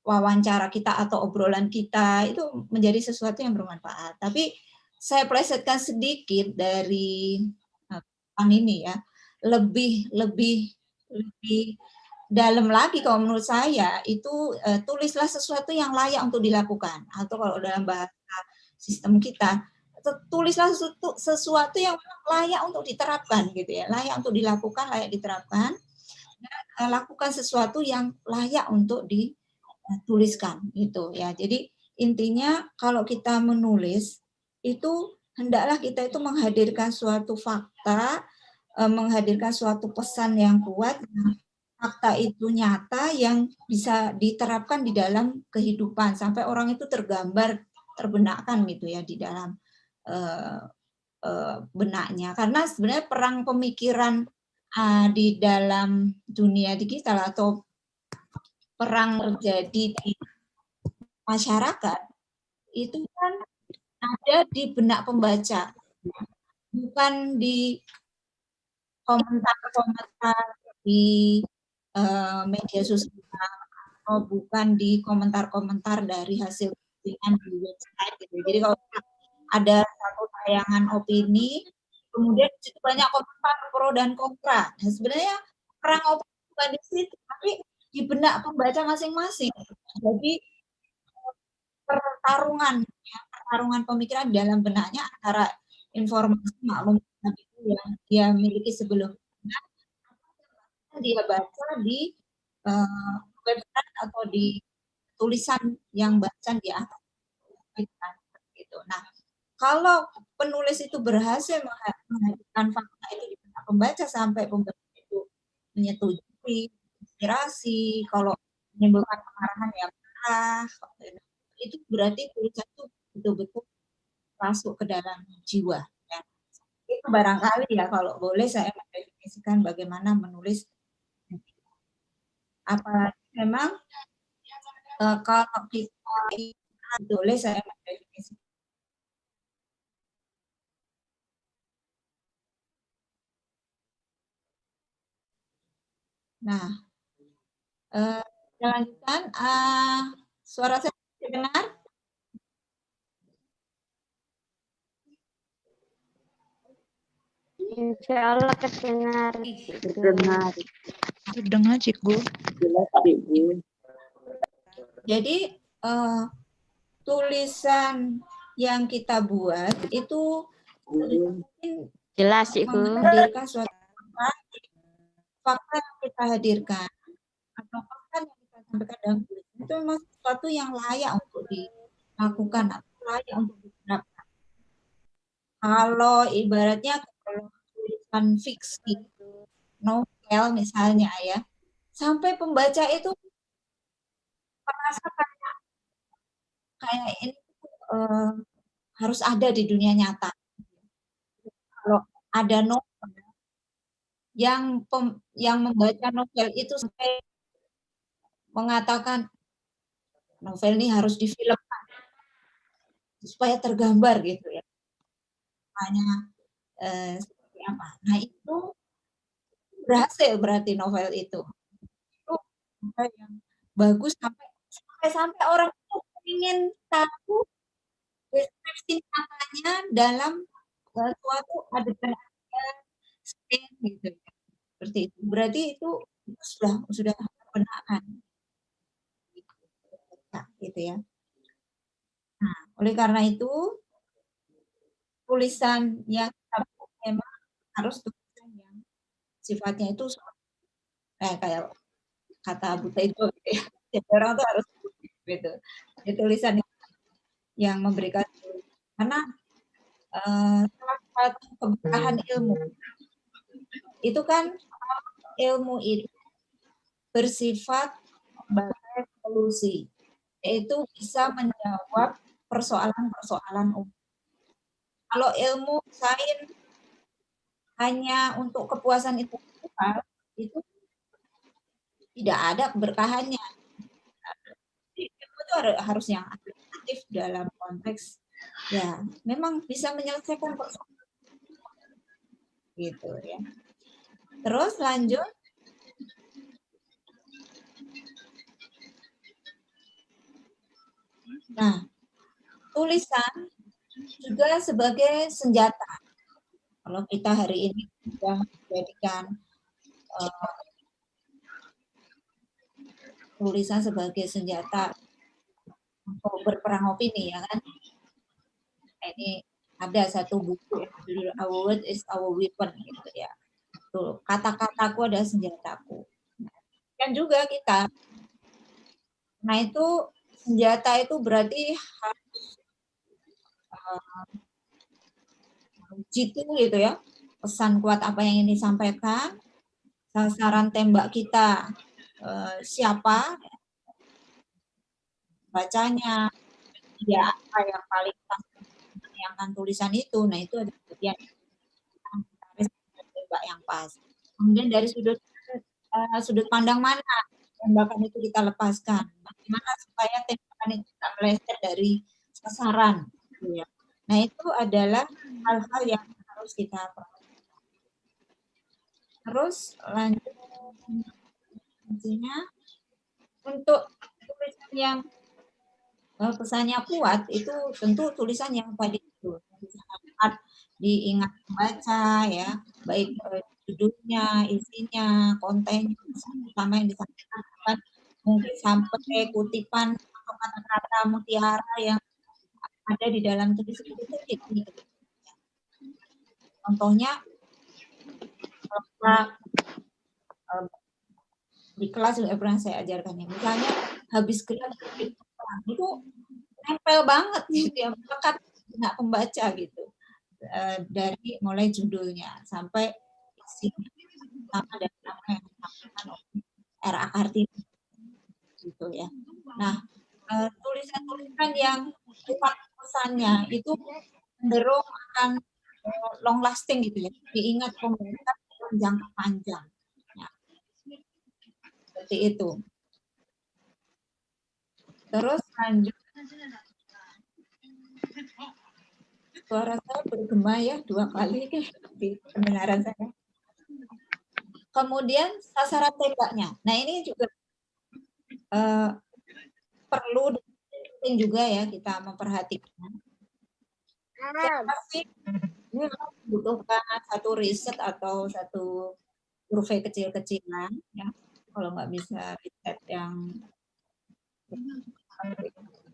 wawancara kita atau obrolan kita itu menjadi sesuatu yang bermanfaat. Tapi saya plesetkan sedikit dari ini ya, lebih dalam lagi kalau menurut saya itu tulislah sesuatu yang layak untuk dilakukan, atau kalau dalam bahasa sistem kita tulislah sesuatu yang layak untuk diterapkan gitu ya, layak untuk dilakukan, layak diterapkan, dan lakukan sesuatu yang layak untuk dituliskan gitu ya. Jadi intinya kalau kita menulis itu hendaklah kita itu menghadirkan suatu fakta, menghadirkan suatu pesan yang kuat, fakta itu nyata yang bisa diterapkan di dalam kehidupan sampai orang itu tergambar, terbenakkan gitu ya di dalam benaknya. Karena sebenarnya perang pemikiran di dalam dunia digital atau perang terjadi di masyarakat itu kan ada di benak pembaca, bukan di komentar-komentar di media sosial, atau bukan di komentar-komentar dari hasil postingan di website gitu. Jadi kalau ada satu tayangan opini, kemudian di situ banyak komentar pro dan kontra. Nah, sebenarnya perang opini bukan di situ, tapi di benak pembaca masing-masing. Jadi pertarungan pemikiran dalam benaknya antara informasi maklumat yang dia miliki sebelumnya dia baca di website atau di tulisan yang bacaan di atas gitu. Nah, kalau penulis itu berhasil menghadirkan fakta itu di benak pembaca sampai pembaca itu menyetujui, inspirasi, kalau menimbulkan kemarahan ya marah, itu berarti tulisan itu betul-betul masuk ke dalam jiwa. Ya. Itu barangkali ya kalau boleh saya mendefinisikan bagaimana menulis. Apalagi memang kalau kita boleh saya mendefinisikan. Nah, lanjutkan. Suara saya dengar? Insya Allah terdengar. Terdengar, Cikgu. Jadi tulisan yang kita buat itu jelas, Ibu. Menghadirkan suatu fakta yang kita hadirkan atau fakta yang kita sampaikan dalam tulisan itu memang sesuatu yang layak untuk dilakukan atau layak untuk diterapkan. Kalau ibaratnya kalau tulisan fiksi, novel misalnya ya, sampai pembaca itu merasa kayak ini harus ada di dunia nyata. Kalau ada novel yang membaca novel itu sampai mengatakan novel ini harus difilmkan supaya tergambar gitu ya. Makanya seperti apa. Nah itu berhasil berarti novel itu. Itu novel yang bagus sampai orang itu ingin tahu deskripsi katanya dalam suatu adegan scene gitu ya. Seperti itu. Berarti itu sudah terbenakkan. gitu ya. Nah, oleh karena itu tulisan yang memang harus tulisan yang sifatnya itu kayak kata Buta itu gitu ya. Jadi orang tuh harus gitu. Jadi tulisan yang memberikan, karena salah satu keberkahan ilmu itu kan ilmu itu bersifat sebagai solusi, yaitu bisa menjawab persoalan-persoalan umum. Kalau ilmu sains hanya untuk kepuasan intelektual, itu tidak ada keberkahannya. Ilmu itu harus yang aktif dalam konteks ya memang bisa menyelesaikan persoalan gitu ya. Terus lanjut. Nah, tulisan juga sebagai senjata. Kalau kita hari ini sudah menjadikan tulisan sebagai senjata untuk berperang opini, ya kan? Ini ada satu buku yang judul Our Word is Our Weapon gitu ya. Tuh, kata-kataku adalah senjataku. Kan juga kita. Nah, itu senjata itu berarti harus jitu gitu ya. Pesan kuat apa yang ingin disampaikan, sasaran tembak kita siapa, bacanya, ya apa yang paling menayangkan tulisan itu. Nah, itu ada bagian tembak yang pas. Kemudian dari sudut pandang mana tembakan itu kita lepaskan, bagaimana supaya tembakan itu tidak meleset dari sasaran. Nah, itu adalah hal-hal yang harus kita perhatikan. Terus lanjut, intinya untuk tulisan yang pesannya kuat itu tentu tulisan yang tadi itu dapat diingat membaca ya, baik judulnya, isinya, kontennya, sama yang disampaikan, mungkin sampai kutipan atau kata-kata mutiara yang ada di dalam tulisan itu. Contohnya, di kelas juga pernah saya ajarkan ya, misalnya habis gelar itu nempel banget gitu ya, melekat nggak pembaca gitu, dari mulai judulnya sampai isinya sama dari apa yang disampaikan oleh R.A. Kartini gitu ya. Nah, tulisan-tulisan yang sifat pesannya itu cenderung akan long lasting gitu ya, diingat pembaca dalam jangka panjang. Ya. Seperti itu. Terus lanjut. Suara saya bergema ya 2 kali di pendengaran saya. Kemudian sasaran tembaknya. Nah, ini juga perlu penting juga ya kita memperhatikan. Tapi ini membutuhkan satu riset atau satu survei kecil-kecilan ya. Kalau nggak bisa riset yang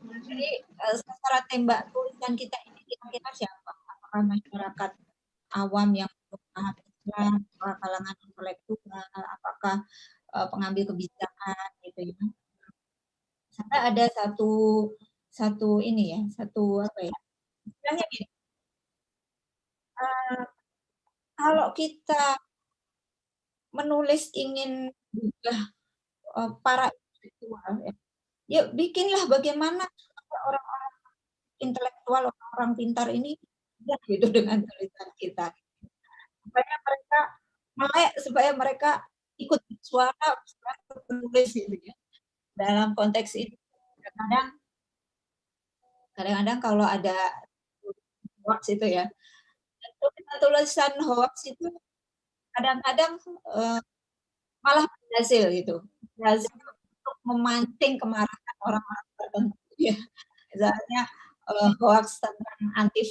jadi sasaran tembak tulisan kita ini kira-kira siapa? Apakah masyarakat awam yang paham Islam, apakah kalangan intelektual, apakah pengambil kebijakan gitu ya. Sampai ada satu ini ya, satu apa ya? Istilahnya gini. Kalau kita menulis ingin juga para intelektual ya bikinlah bagaimana orang-orang intelektual, orang-orang pintar ini ya gitu dengan tulisan kita. Supaya mereka melek, supaya mereka ikut suara penulis gitu ya. Dalam konteks ini kadang-kadang kalau ada hoax itu ya, tulisan hoax itu kadang-kadang malah berhasil gitu, berhasil untuk memancing kemarahan orang-orang tertentu ya. Misalnya hoax tentang anti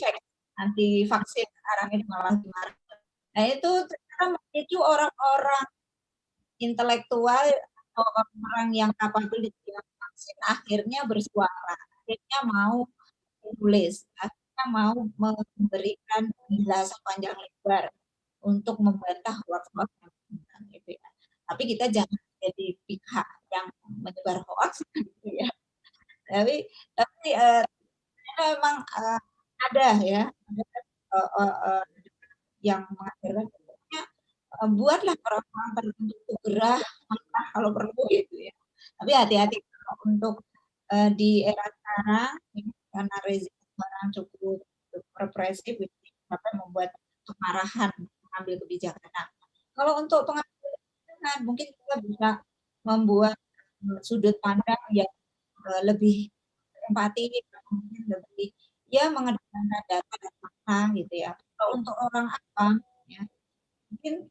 vaksin sekarang ini malah dimarah. Nah, itu ternyata memicu orang-orang intelektual atau orang yang kapabel di bidang vaksin akhirnya bersuara, akhirnya mau menulis, akhirnya mau memberikan penjelasan panjang lebar untuk membantah hoax-hoax yang benar, gitu ya. Tapi kita jangan jadi pihak yang menyebar hoax, gitu ya. Tapi memang ada ya, yang mengajarkan buatlah orang-orang tertentu itu gerah, marah kalau perlu gitu ya. Tapi hati-hati untuk di era sekarang ini karena rezim sekarang cukup represif gitu, sampai membuat kemarahan mengambil kebijakan. Nah, kalau untuk pengambilan kebijakan mungkin kita bisa membuat sudut pandang yang lebih empati, mungkin lebih ya mengedepankan data dan fakta gitu ya. Kalau untuk orang awam ya mungkin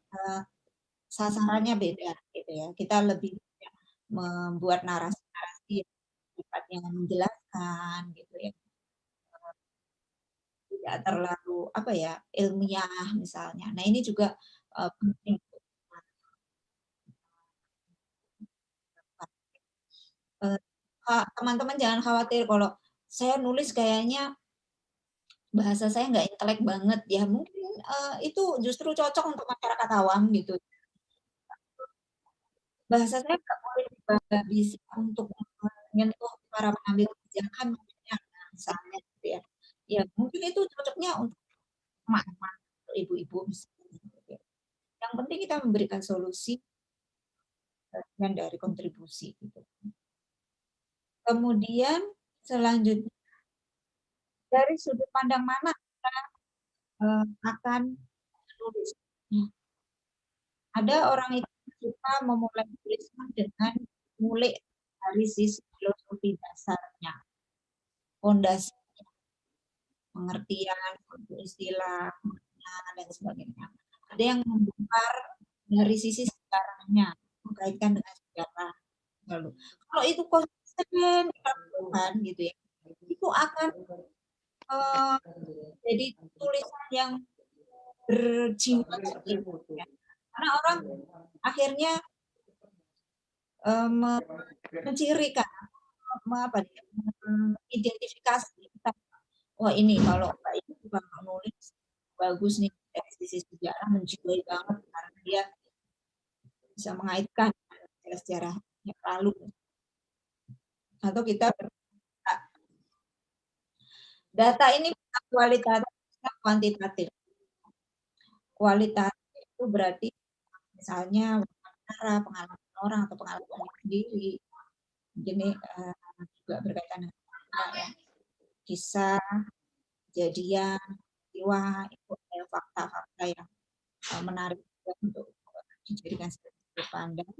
sasarannya beda gitu ya. Kita lebih membuat narasi-narasi yang sifatnya menjelaskan gitu ya. Tidak terlalu apa ya, ilmiah misalnya. Nah, ini juga penting. Teman-teman jangan khawatir kalau saya nulis kayaknya bahasa saya nggak intelek banget ya, mungkin itu justru cocok untuk masyarakat awam gitu. Bahasa saya nggak boleh bisa untuk menyentuh para pengambil kebijakan misalnya gitu ya. Ya mungkin itu cocoknya untuk emak-emak, ibu-ibu misalnya. Gitu ya. Yang penting kita memberikan solusi bagian dari kontribusi gitu. Kemudian selanjutnya dari sudut pandang mana kita akan menulis. Ada orang itu suka memulai tulisan dengan mulai dari sisi filosofi dasarnya, fondasinya, pengertian, istilah, dan sebagainya. Ada yang membongkar dari sisi sejarahnya, mengkaitkan dengan sejarah. Lalu, kalau itu konsisten dilakukan gitu ya, itu akan jadi tulisan yang berjiwa gitu ya. Karena orang akhirnya mencirikan, identifikasi kita. Wah ini kalau Mbak ini juga nulis bagus nih dari sisi sejarah, menjiwai banget karena dia bisa mengaitkan sejarah yang lalu. Atau kita data ini kualitatif dan kuantitatif. Kualitatif itu berarti misalnya pengalaman orang atau pengalaman sendiri. Jadi juga berkaitan dengan ya, kisah, kejadian, peristiwa, itu adalah fakta-fakta yang menarik untuk dijadikan sebagai sudut pandang.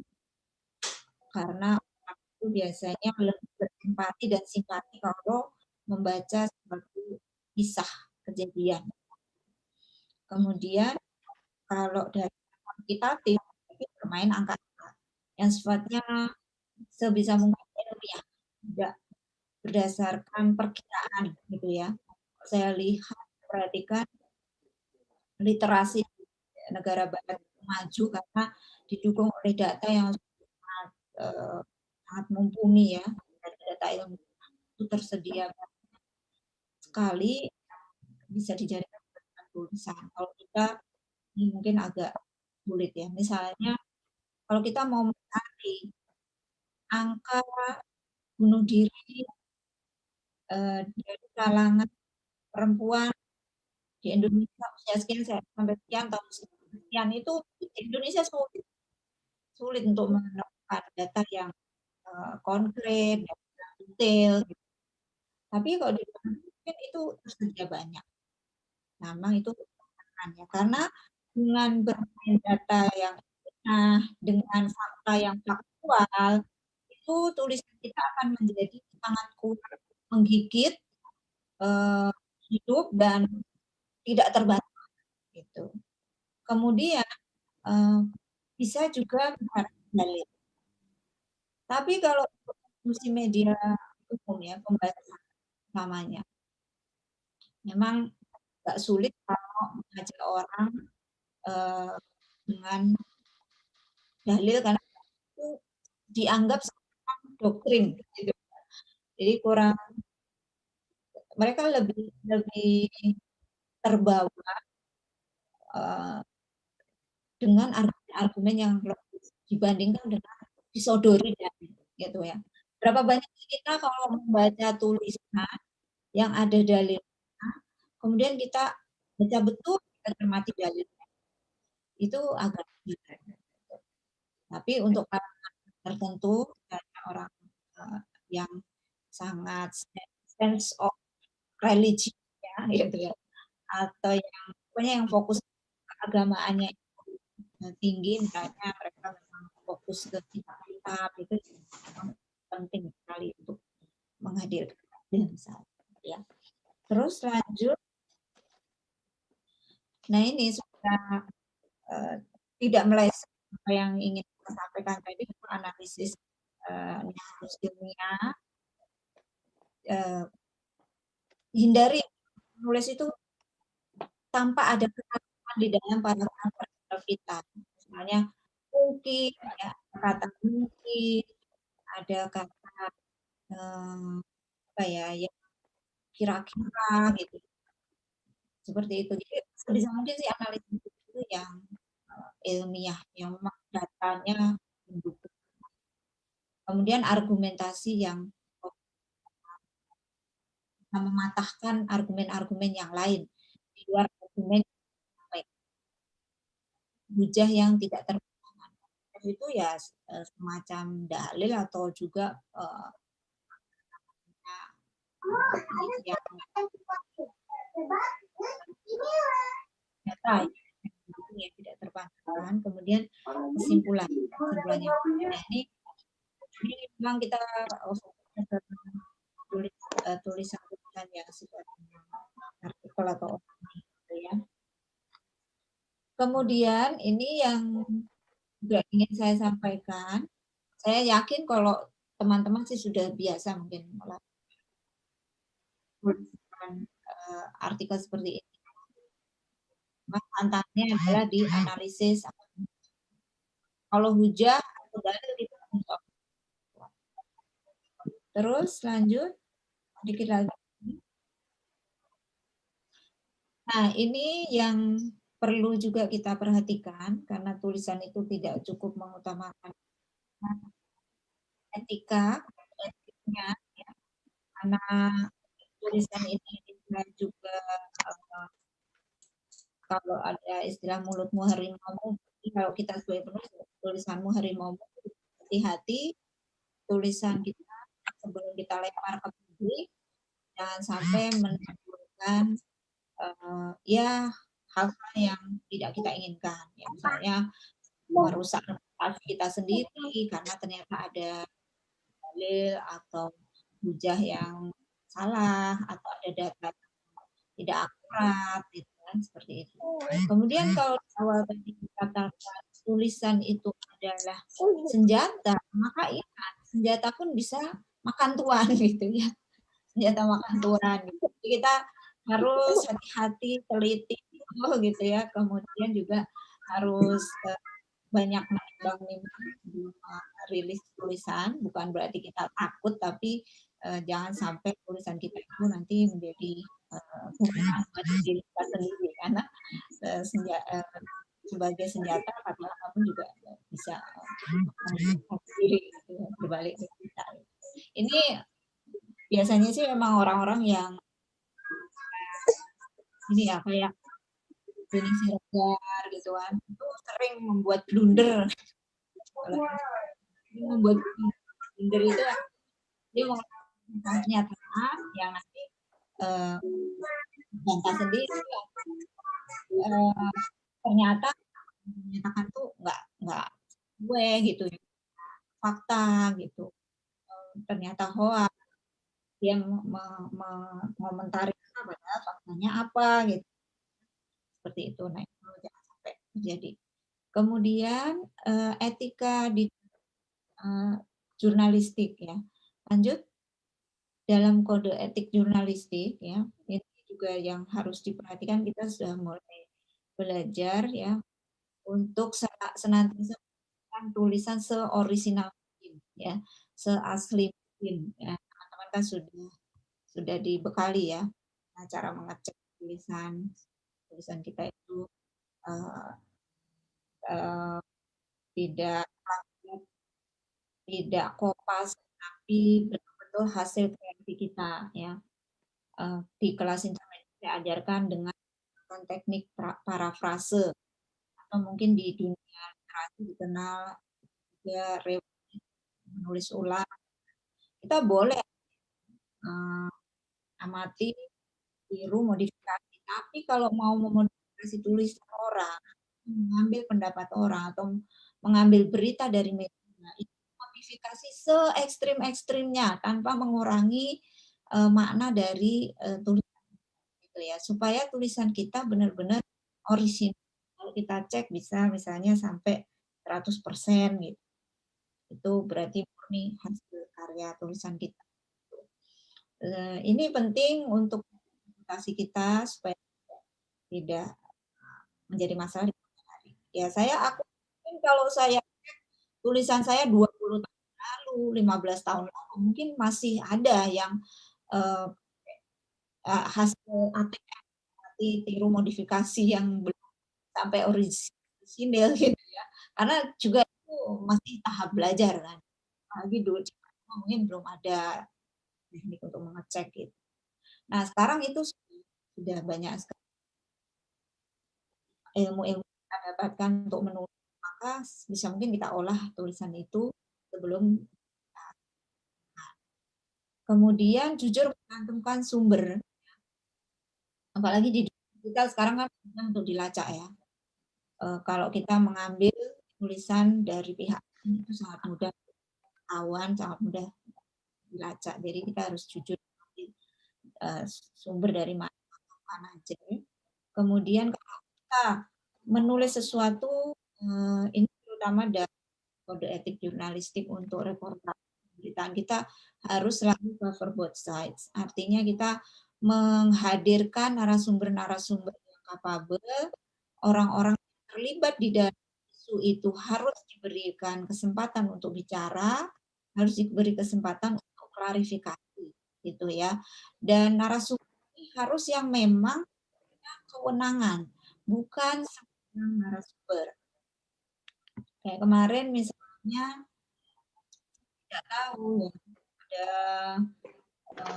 Karena orang itu biasanya lebih berempati dan simpati kalau membaca suatu kisah kejadian. Kemudian kalau dari kuantitatif itu bermain angka-angka yang sifatnya sebisa mungkin ilmiah, tidak berdasarkan perkiraan gitu ya. Saya lihat, perhatikan literasi negara barat maju karena didukung oleh data yang sangat mumpuni ya, data ilmu itu tersedia sekali bisa dijadikan tulisan. Kalau kita ini mungkin agak sulit ya. Misalnya kalau kita mau mencari angka bunuh diri dari kalangan perempuan di Indonesia usia sekian sampai sekian tahun sekian itu di Indonesia sulit untuk menemukan data yang konkret, detail. Gitu. Tapi kalau di mungkin itu tersedia banyak. Memang itu tantangannya karena dengan bermain data yang dengan fakta yang faktual itu tulisan kita akan menjadi sangat kuat, menggigit, hidup dan tidak terbantah gitu. Kemudian bisa juga dalil. Tapi kalau fungsi media umum ya pembahasan namanya, memang agak sulit kalau mengajak orang dengan dalil karena itu dianggap doktrin gitu. Jadi kurang, mereka lebih terbawa dengan argumen-argumen yang logis dibandingkan dengan disodori gitu ya. Berapa banyak kita kalau membaca tulisan yang ada dalilnya, kemudian kita baca betul, kita cermati dalilnya, itu agak sulit. Tapi untuk kalangan tertentu, kayak orang yang sangat sense of religion ya, gitu ya, atau yang pokoknya yang fokus keagamaannya tinggi, misalnya mereka memang fokus ke kitab-kitab, itu penting sekali untuk menghadirkan dan ya. Terus lanjut, nah ini sudah tidak meleset apa yang ingin saya sampaikan tadi, analisis ilmiah, hindari menulis itu tanpa ada ketakutan di dalam paragraf kita. Misalnya mungkin, ya, kata mungkin, ada kata apa ya, yang kira-kira gitu. Seperti itu. Jadi sebisa mungkin sih analisis itu yang ilmiah, yang memang datanya mendukung. Kemudian argumentasi yang mematahkan argumen-argumen yang lain di luar argumen hujah yang tidak terbantahkan. Itu ya semacam dalil atau juga yang data yang tidak terbantahkan. Kemudian kesimpulannya ini memang kita tulisan yang sifatnya artikel atau opini gitu ya. Kemudian ini yang juga ingin saya sampaikan, saya yakin kalau teman-teman sih sudah biasa mungkin menuliskan artikel seperti ini. Tantangannya adalah di analisis. Kalau hujah atau dalil itu untuk. Terus lanjut sedikit lagi. Nah, ini yang perlu juga kita perhatikan karena tulisan itu tidak cukup mengutamakan etikanya, ya. Karena tulisan ini juga kalau ada istilah mulutmu harimaumu, kalau kita sebagai penulis tulisanmu harimaumu, hati-hati tulisan kita sebelum kita lempar ke publik, jangan sampai menimbulkan ya hal-hal yang tidak kita inginkan, ya, misalnya merusak reputasi kita sendiri karena ternyata ada dalil atau hujah yang salah atau ada data tidak akurat, gitu kan, seperti itu. Kemudian kalau awal tadi dikatakan tulisan itu adalah senjata, maka ingat senjata pun bisa makan tuan gitu ya, senjata makan tuan. Gitu. Jadi kita harus hati-hati, teliti gitu ya. Kemudian juga harus banyak menimbang rilis tulisan, bukan berarti kita takut, tapi jangan sampai tulisan kita itu nanti menjadi buat diri kita sendiri, karena sebagai senjata padahal kamu juga bisa sendiri gitu, berbalik ke kita. Ini biasanya sih memang orang-orang yang ini ya kayak Denny Siregar gitu kan, itu sering membuat blunder. Membuat blunder itu dia mengatakan pernyataan yang nanti bantah sendiri ternyata menyatakan tuh nggak gue gitu, fakta gitu, ternyata hoax, dia mengomentari padahal faktanya apa gitu, seperti itu. Nah, itu jangan sampai terjadi. Kemudian etika di jurnalistik ya. Lanjut, dalam kode etik jurnalistik ya, ini juga yang harus diperhatikan, kita sudah mulai belajar ya untuk senantiasa tulisan seorisinal mungkin ya, seasli mungkin ya. Teman-teman kita sudah dibekali ya, cara mengecek tulisan kita itu tidak kopas, tapi betul-betul hasil kreasi kita ya. Di kelas internet saya ajarkan dengan teknik parafrase, atau mungkin di dunia literasi dikenal juga menulis ulang. Kita boleh amati, tiru, modifikasi, tapi kalau mau memodifikasi tulisan orang, mengambil pendapat orang atau mengambil berita dari media, itu modifikasi se-ekstrim-ekstrimnya tanpa mengurangi makna dari tulisan gitu ya, supaya tulisan kita benar-benar orisinal. Kalau kita cek bisa misalnya sampai 100% gitu. Itu berarti murni hasil karya tulisan kita. Ini penting untuk reputasi kita supaya tidak menjadi masalah di kemudian hari. Ya, aku mungkin kalau saya tulisan saya 20 tahun lalu, 15 tahun lalu, mungkin masih ada yang hasil ATM, tiru modifikasi yang belum sampai orisinil gitu ya. Karena juga itu masih tahap belajar kan. Lagi dulu mungkin belum ada teknik untuk mengecek gitu. Nah, sekarang itu sudah banyak sekali ilmu-ilmu kita dapatkan untuk menulis, maka bisa mungkin kita olah tulisan itu sebelum kemudian jujur mencantumkan sumber. Apalagi di digital sekarang kan mudah untuk dilacak ya. Kalau kita mengambil tulisan dari pihak itu sangat mudah ketahuan, sangat mudah dilacak. Jadi kita harus jujur sumber dari mana aja. Kemudian kalau kita menulis sesuatu, ini terutama dari kode etik jurnalistik untuk reportase pemberitaan, kita harus selalu cover both sides. Artinya kita menghadirkan narasumber-narasumber yang capable, orang-orang yang terlibat di dalam isu itu harus diberikan kesempatan untuk bicara, harus diberi kesempatan untuk klarifikasi gitu ya. Dan narasumber ini harus yang memang punya kewenangan, bukan sembarang narasumber. Kayak kemarin misalnya tidak tahu ya, ada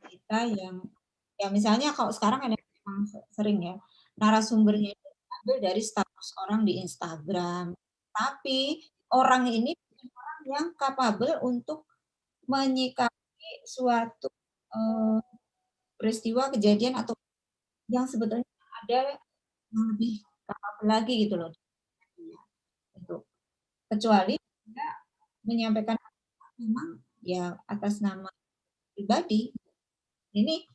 kita yang ya misalnya kalau sekarang ada memang sering ya narasumbernya diambil dari status orang di Instagram, tapi orang ini orang yang capable untuk menyikapi suatu peristiwa kejadian atau yang sebetulnya ada yang lebih capable lagi gitu loh. Kecuali dia menyampaikan memang ya atas nama pribadi, ini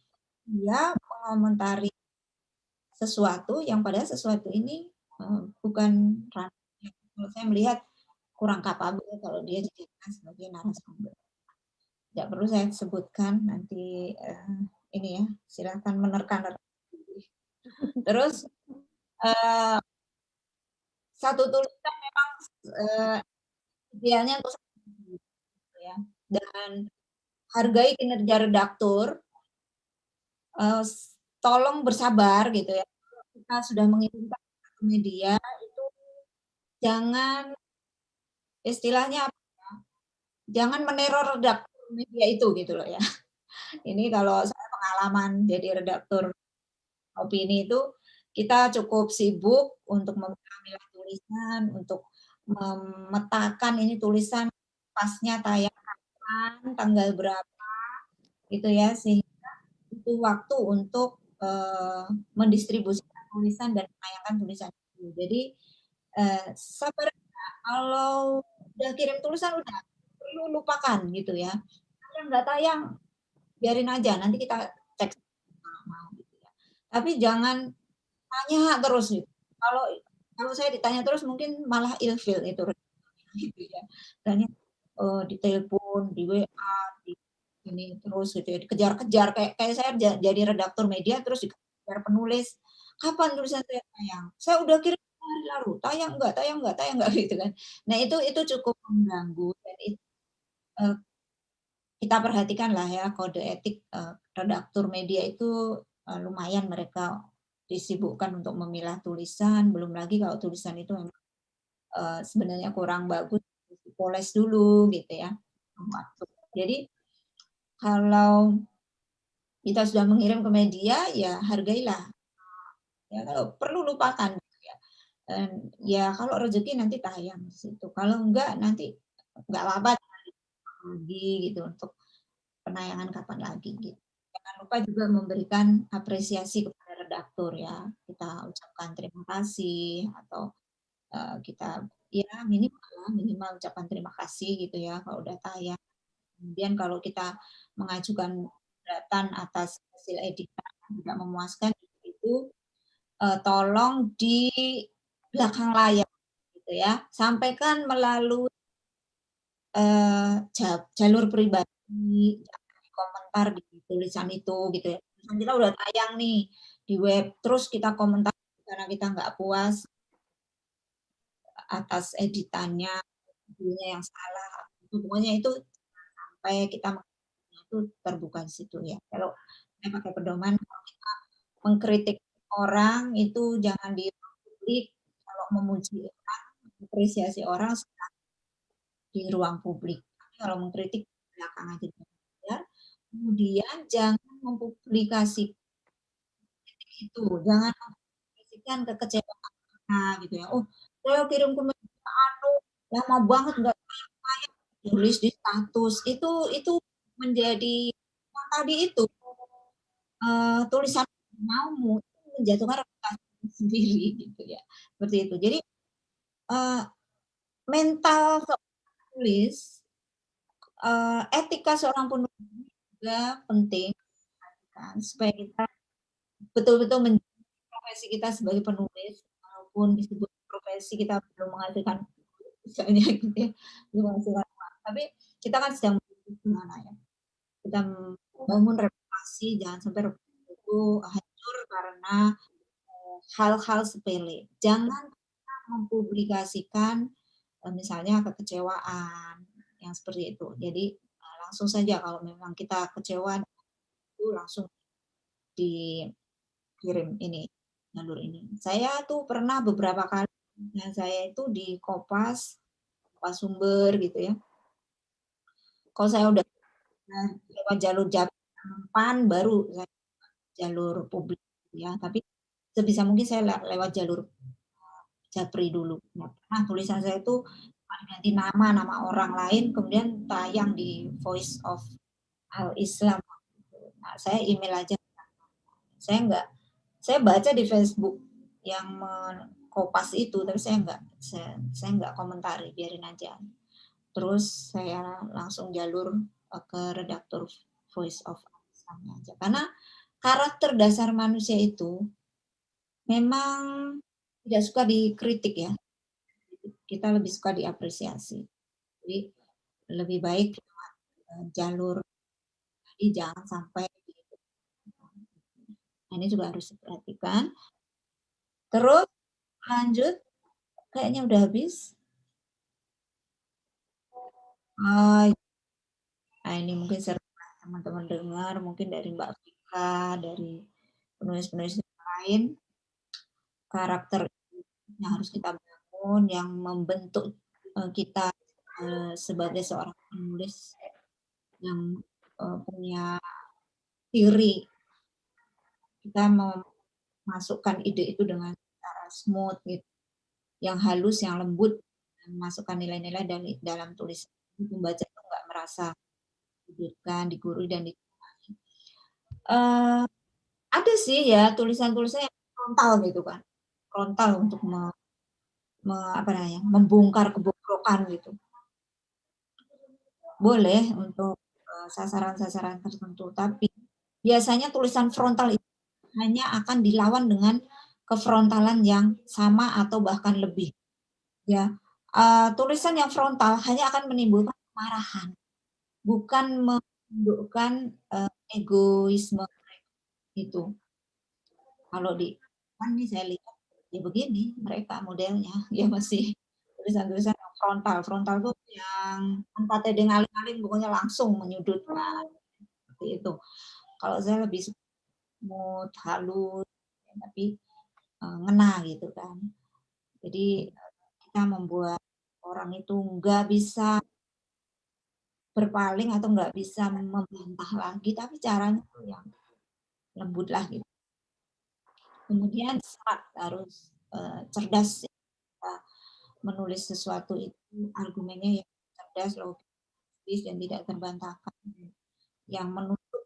dia mengomentari sesuatu yang padahal sesuatu ini bukan ranahnya. Kalau saya melihat kurang kapabel kalau dia dijadikan sebagai narasumber. Tidak perlu saya sebutkan nanti ini ya, silakan menerka. Terus satu tulisan memang idealnya untuk ya, dan hargai kinerja redaktur. Tolong bersabar gitu ya. Kita sudah mengirimkan ke media itu jangan istilahnya apa ya, jangan meneror redaktur media itu gitu loh ya. Ini kalau saya pengalaman jadi redaktur opini itu kita cukup sibuk untuk memilah tulisan, untuk memetakan ini tulisan pasnya tayang kapan, tanggal berapa gitu ya, sehingga itu waktu untuk mendistribusikan tulisan dan menayangkan tulisan itu. Jadi sabar, kalau udah kirim tulisan udah perlu lupakan gitu ya. Yang nggak tayang biarin aja, nanti kita cek kalau mau gitu ya. Tapi jangan tanya terus gitu. Kalau saya ditanya terus mungkin malah ilfil itu gitu ya. Tanya ditelepon, di WA, di ini terus gitu ya, dikejar-kejar kayak saya jadi redaktur media terus dikejar penulis, kapan tulisan saya tayang? Saya udah kirim hari lalu, tayang enggak gitu kan. Nah itu cukup mengganggu dan itu kita perhatikan lah ya kode etik redaktur media itu lumayan mereka disibukkan untuk memilah tulisan, belum lagi kalau tulisan itu memang sebenarnya kurang bagus, dipoles dulu gitu ya. Jadi kalau kita sudah mengirim ke media, ya hargailah. Ya kalau perlu lupakan. Ya. Dan ya kalau rezeki nanti tayang di situ. Kalau enggak nanti enggak apa-apa lagi gitu untuk penayangan kapan lagi gitu. Jangan lupa juga memberikan apresiasi kepada redaktur ya. Kita ucapkan terima kasih atau kita ya minimal ucapan terima kasih gitu ya kalau udah tayang. Kemudian kalau kita mengajukan keberatan atas hasil editan yang tidak memuaskan itu tolong di belakang layar gitu ya, sampaikan melalui jalur pribadi, komentar di tulisan itu gitu ya. Tulisan kita udah tayang nih di web, terus kita komentar karena kita nggak puas atas editannya, yang salah, semuanya itu sampai kita itu terbuka di situ ya. Kalau saya pakai pedoman kalau kita mengkritik orang itu jangan di publik, kalau memuji orang, apresiasi orang di ruang publik. Tapi kalau mengkritik belakang aja ya. Kemudian jangan mempublikasikan itu, jangan mempublikasikan kekecewaan gitu ya. Oh, saya kirim ke media lama banget nggak kayak tulis di status itu menjadi tadi itu tulisan maumu menjatuhkan reputasi sendiri gitu ya seperti itu. Jadi mental penulis, etika seorang penulis juga penting kan supaya kita betul-betul menjaga profesi kita sebagai penulis walaupun disebut profesi kita belum menghasilkan misalnya gitu ya belum menghasilkan uang tapi kita kan sedang gimana ya kita membangun reputasi jangan sampai reputasi itu hancur karena hal-hal sepele jangan mempublikasikan misalnya kekecewaan yang seperti itu jadi langsung saja kalau memang kita kecewa itu langsung dikirim ini jalur ini saya tuh pernah beberapa kali saya itu di Kopas sumber gitu ya. Kalau saya udah lewat jalur PAN baru jalur publik ya, tapi sebisa mungkin saya lewat jalur Japri dulu. Nah, tulisan saya itu ganti nama orang lain, kemudian tayang di Voice of Al Islam. Nah, saya email aja. Saya baca di Facebook yang Kopas itu, tapi saya nggak komentari, biarin aja. Terus saya langsung jalur ke redaktur Voice of Islam aja. Karena karakter dasar manusia itu memang tidak suka dikritik ya. Kita lebih suka diapresiasi. Jadi lebih baik jalur jadi jangan sampai nah, ini juga harus diperhatikan. Terus lanjut kayaknya udah habis. Nah, ini mungkin seru teman-teman dengar mungkin dari Mbak Vika, dari penulis-penulis lain karakter yang harus kita bangun yang membentuk kita sebagai seorang penulis yang punya teori kita memasukkan ide itu dengan cara smooth gitu yang halus yang lembut dan masukkan nilai-nilai dalam tulisan pembaca itu nggak merasa digurui dan ditemani. Ada sih ya tulisan-tulisan yang frontal gitu kan frontal untuk membongkar kebobrokan gitu. Boleh untuk sasaran-sasaran tertentu, tapi biasanya tulisan frontal itu hanya akan dilawan dengan kefrontalan yang sama atau bahkan lebih. Ya, tulisan yang frontal hanya akan menimbulkan kemarahan, bukan menunjukkan egoisme itu. Kalau di kan nih saya lihat ya begini mereka modelnya ya masih tulisan-tulisan yang frontal tuh yang empatnya dengaling-aling pokoknya langsung menyudutkan seperti itu. Kalau saya lebih smooth, halus, tapi ngena gitu kan. Jadi kita membuat orang itu nggak bisa berpaling atau nggak bisa membantah lagi, tapi caranya tuh yang lembut lah gitu. Kemudian smart, harus cerdas ya. Menulis sesuatu itu argumennya yang cerdas, logis, dan tidak terbantahkan. Yang menutup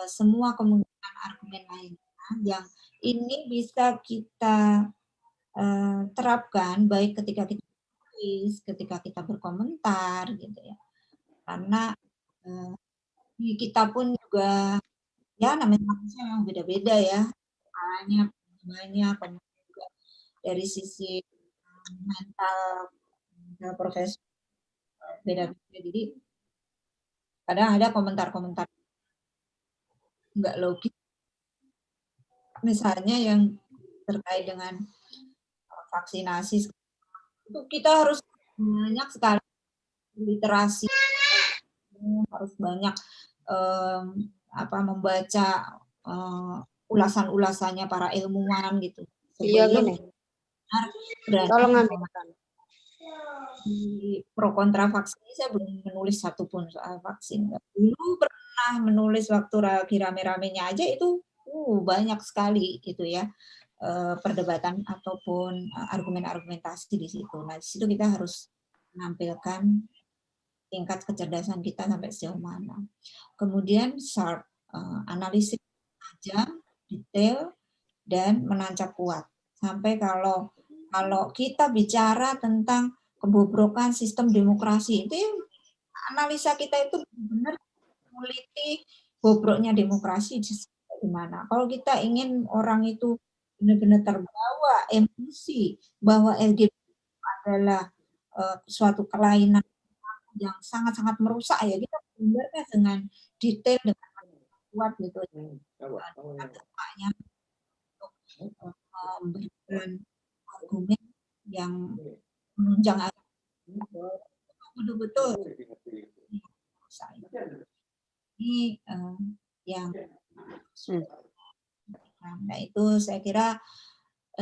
semua kemungkinan argumen lainnya, yang ini bisa kita terapkan baik ketika kita tulis, ketika kita berkomentar gitu ya. Karena kita pun juga ya namanya manusia yang beda-beda ya. Namanya kemudian juga dari sisi mental profesi beda-beda. Jadi kadang ada komentar-komentar nggak logis. Misalnya yang terkait dengan vaksinasi itu kita harus banyak sekali literasi, harus banyak membaca ulasan-ulasannya para ilmuwan gitu. Iya Sebelum gini. berani ambilkan. di pro kontra vaksin saya belum menulis satupun soal vaksin. Dulu pernah menulis waktu lagi rame-ramenya aja itu banyak sekali gitu ya perdebatan ataupun argumen-argumentasi di situ. Nah di situ kita harus menampilkan tingkat kecerdasan kita sampai sejauh mana. Kemudian sharp, analisis tajam, detail, dan menancap kuat. Sampai kalau kita bicara tentang kebobrokan sistem demokrasi, itu analisa kita itu benar-benar meneliti bobroknya demokrasi di mana. Kalau kita ingin orang itu benar-benar terbawa emosi bahwa LGBT adalah suatu kelainan yang sangat-sangat merusak ya, kita gambarkan dengan detail, dengan kuat gitu. Dampaknya untuk memberikan argumen yang menunjang betul-betul ini yang nah itu saya kira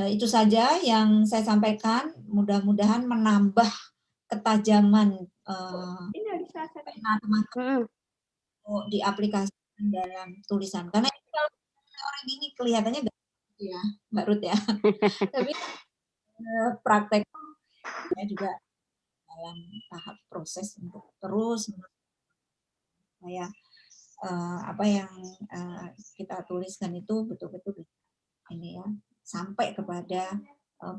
itu saja yang saya sampaikan, mudah-mudahan menambah ketajaman teman-teman diaplikasikan dalam tulisan, karena kalau orang ini kelihatannya ya Mbak Ruth ya tapi praktek saya juga dalam tahap proses untuk terus saya apa yang kita tuliskan itu betul-betul ini ya sampai kepada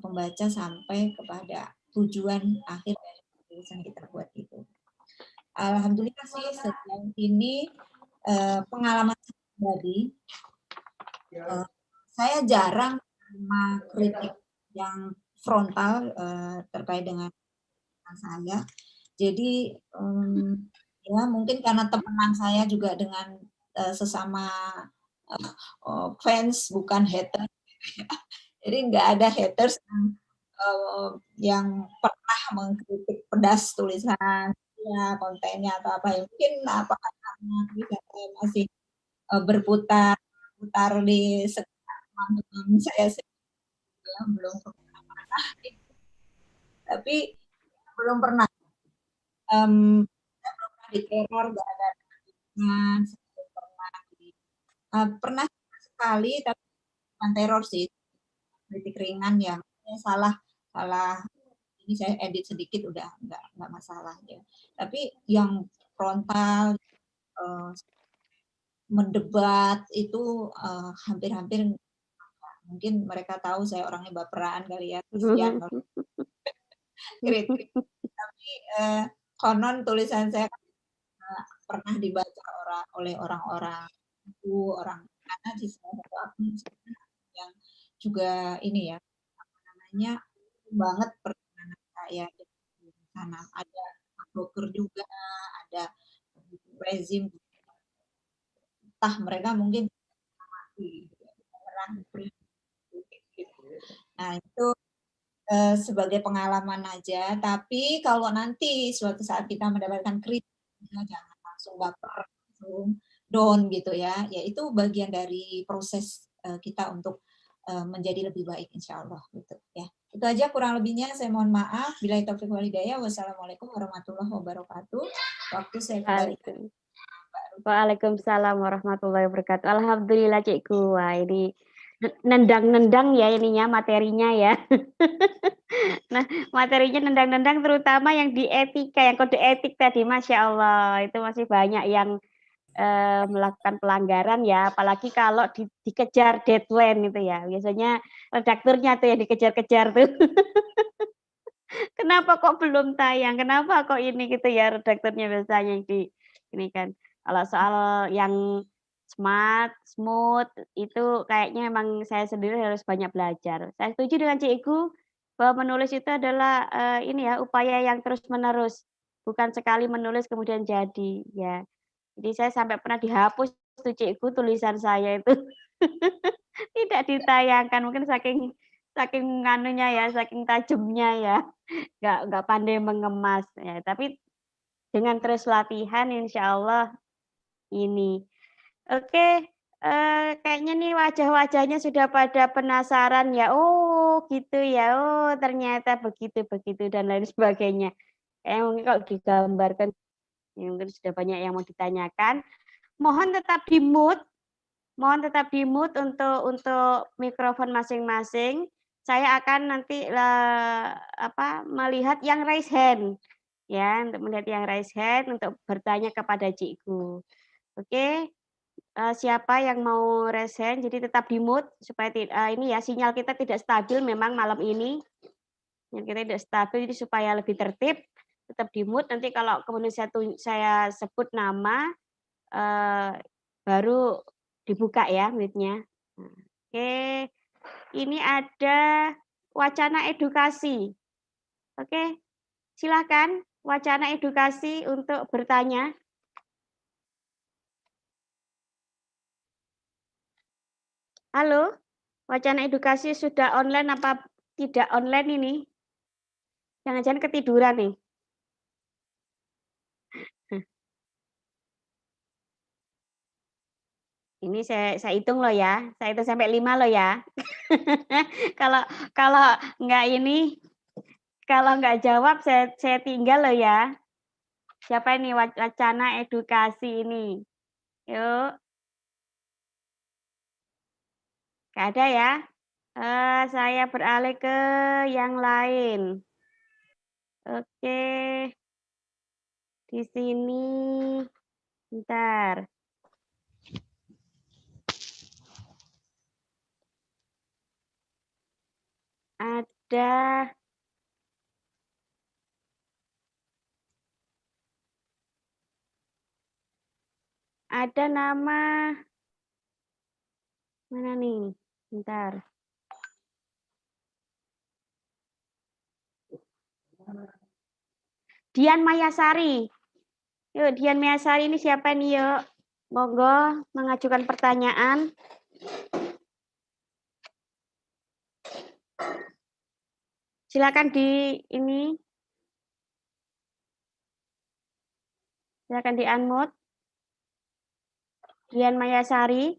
pembaca, sampai kepada tujuan akhir dari tulisan kita buat itu. Alhamdulillah sih sejauh ini pengalaman pribadi saya jarang menerima kritik yang frontal terkait dengan saya. Jadi ya mungkin karena teman saya juga dengan sesama fans bukan haters. Jadi nggak ada haters yang pernah mengkritik pedas tulisan ya, kontennya atau apa ya. Mungkin apakah karena tulisan saya masih berputar di sekitar teman-teman saya belum kemana-mana. Tapi belum pernah saya belum pernah diteror, nggak ada dengan pernah sekali, tapi bukan teror sih, kritik ringan yang salah ini saya edit sedikit udah nggak masalah ya. Tapi yang frontal mendebat itu hampir-hampir mungkin mereka tahu saya orangnya baperan kali ya, kesian kritik. Tapi konon tulisan saya pernah dibaca oleh orang-orang itu, orang karena di salah satu akun yang juga ini ya apa namanya banget perjalanan saya di sana, ada broker juga, ada rezim, entah mereka mungkin mati nah itu sebagai pengalaman aja. Tapi kalau nanti suatu saat kita mendapatkan kritik, jangan langsung baper, langsung down gitu ya. Ya itu bagian dari proses kita untuk menjadi lebih baik insya Allah gitu ya. Itu aja kurang lebihnya, saya mohon maaf. Billahi taufiq wal hidayah. Wassalamualaikum warahmatullahi wabarakatuh. Waktu saya kembalikan. Waalaikumsalam warahmatullahi wabarakatuh. Alhamdulillah Cikgu. Wah, ini nendang-nendang ya ininya materinya ya. Nah, materinya nendang-nendang terutama yang di etika, yang kode etik tadi, Masya Allah. Itu masih banyak yang melakukan pelanggaran ya, apalagi kalau dikejar deadline itu ya. Biasanya redakturnya tuh yang dikejar-kejar tuh. Kenapa kok belum tayang? Kenapa kok ini gitu ya redakturnya biasanya yang di ini kan. Kalau soal yang smooth itu kayaknya memang saya sendiri harus banyak belajar. Saya setuju dengan Cikgu bahwa menulis itu adalah ini ya upaya yang terus-menerus, bukan sekali menulis kemudian jadi ya. Jadi saya sampai pernah dihapus tuh Cikgu tulisan saya itu. Tidak ditayangkan mungkin saking nganunya ya, saking tajamnya ya. Nggak pandai mengemas ya, tapi dengan terus latihan insya Allah ini. Oke, kayaknya nih wajah-wajahnya sudah pada penasaran ya. Oh gitu ya, oh ternyata begitu dan lain sebagainya. Mungkin kalau digambarkan ya, mungkin sudah banyak yang mau ditanyakan. Mohon tetap di mute untuk mikrofon masing-masing. Saya akan nanti melihat yang raise hand ya, untuk melihat yang raise hand untuk bertanya kepada Cikgu. Oke. Siapa yang mau raise hand, jadi tetap di mute supaya ini ya sinyal kita tidak stabil memang malam ini. Sinyal kita tidak stabil jadi supaya lebih tertib tetap di mute. Nanti kalau kemudian saya sebut nama baru dibuka ya mute-nya. Oke. Ini ada wacana edukasi. Oke. Silakan wacana edukasi untuk bertanya. Halo, wacana edukasi sudah online apa tidak online ini? Jangan-jangan ketiduran nih. Ini saya hitung loh ya, saya hitung sampai 5 loh ya. Kalau nggak jawab saya tinggal loh ya. Siapa ini wacana edukasi ini? Yuk. Nggak ada ya? Saya beralih ke yang lain. Oke. Di sini. Bentar. Ada nama mana nih? Bentar. Dian Mayasari. Yuk, Dian Mayasari ini siapa nih, yuk? Monggo mengajukan pertanyaan. Silakan silakan di unmute. Dian Mayasari.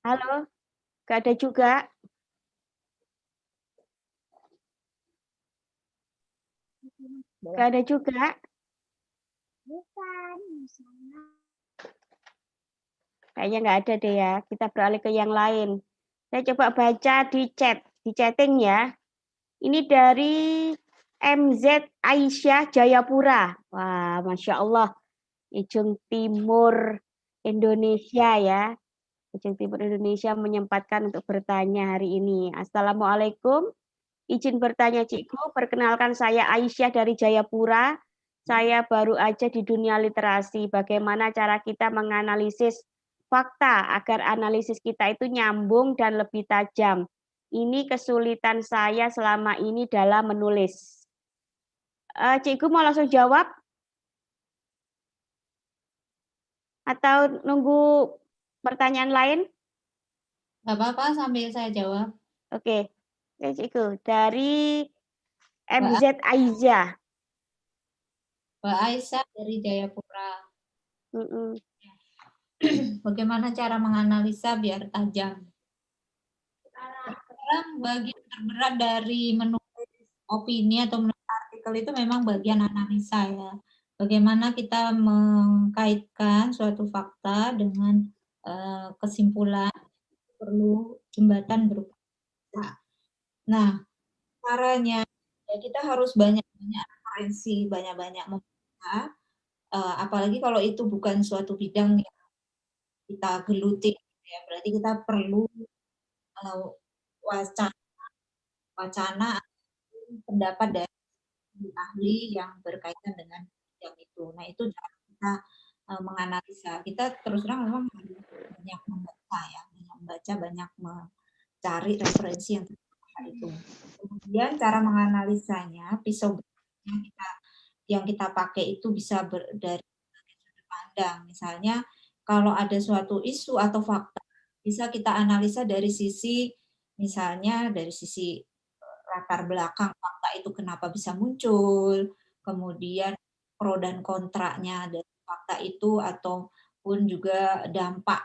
Halo, nggak ada juga. Nggak ada juga. Kayaknya nggak ada deh ya. Kita beralih ke yang lain. Saya coba baca di chatting ya. Ini dari MZ Aisyah Jayapura. Wah, Masya Allah. Ujung Timur Indonesia ya. Ujung Timur Indonesia menyempatkan untuk bertanya hari ini. Assalamualaikum. Izin bertanya Cikgu, perkenalkan saya Aisyah dari Jayapura. Saya baru aja di dunia literasi. Bagaimana cara kita menganalisis fakta agar analisis kita itu nyambung dan lebih tajam. Ini kesulitan saya selama ini dalam menulis. Cikgu mau langsung jawab? Atau nunggu pertanyaan lain? Nggak apa-apa sambil saya jawab. Oke, oke Cikgu. Dari Mbak, MZ Aiza. Mbak Aisyah dari Jayapura. Mm-mm. Bagaimana cara menganalisa biar tajam? Sekarang bagian terberat dari menulis opini atau menulis artikel itu memang bagian analisa ya. Bagaimana kita mengkaitkan suatu fakta dengan kesimpulan, perlu jembatan berupa fakta. Nah, caranya ya kita harus banyak-banyak referensi, banyak-banyak membaca, apalagi kalau itu bukan suatu bidang yang kita geluti, ya berarti kita perlu wacana pendapat dari ahli yang berkaitan dengan bidang itu. Nah, itu cara kita menganalisa. Kita terus terang memang banyak membaca ya, banyak membaca, banyak mencari referensi yang terbaik itu. Kemudian cara menganalisanya, pisau yang kita pakai itu bisa dari sudut pandang. Misalnya kalau ada suatu isu atau fakta, bisa kita analisa dari sisi misalnya dari sisi latar belakang fakta itu kenapa bisa muncul, kemudian pro dan kontraknya dari fakta itu ataupun juga dampak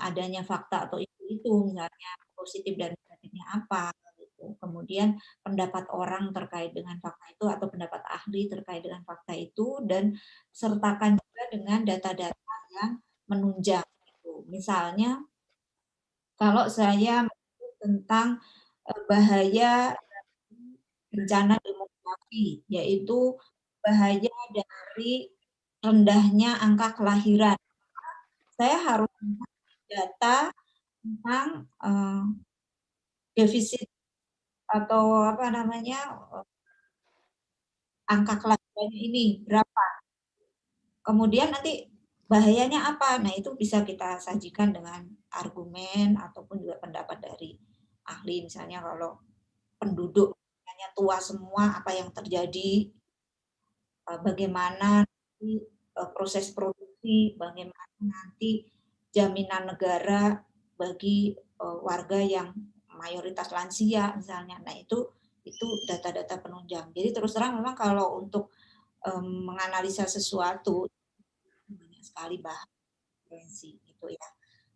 adanya fakta atau itu misalnya positif dan negatifnya apa gitu. Kemudian pendapat orang terkait dengan fakta itu atau pendapat ahli terkait dengan fakta itu dan sertakan juga dengan data-data yang menunjang gitu. Misalnya kalau saya tentang bahaya bencana demografi, yaitu bahaya dari rendahnya angka kelahiran. Saya harus data tentang defisit atau apa namanya angka kelahiran ini berapa. Kemudian nanti bahayanya apa? Nah, itu bisa kita sajikan dengan argumen ataupun juga pendapat dari ahli. Misalnya kalau penduduk tua semua, apa yang terjadi, bagaimana nanti proses produksi, bagaimana nanti jaminan negara bagi warga yang mayoritas lansia misalnya. Nah, itu data-data penunjang. Jadi terus terang memang kalau untuk menganalisa sesuatu banyak sekali bahan referensi gitu ya.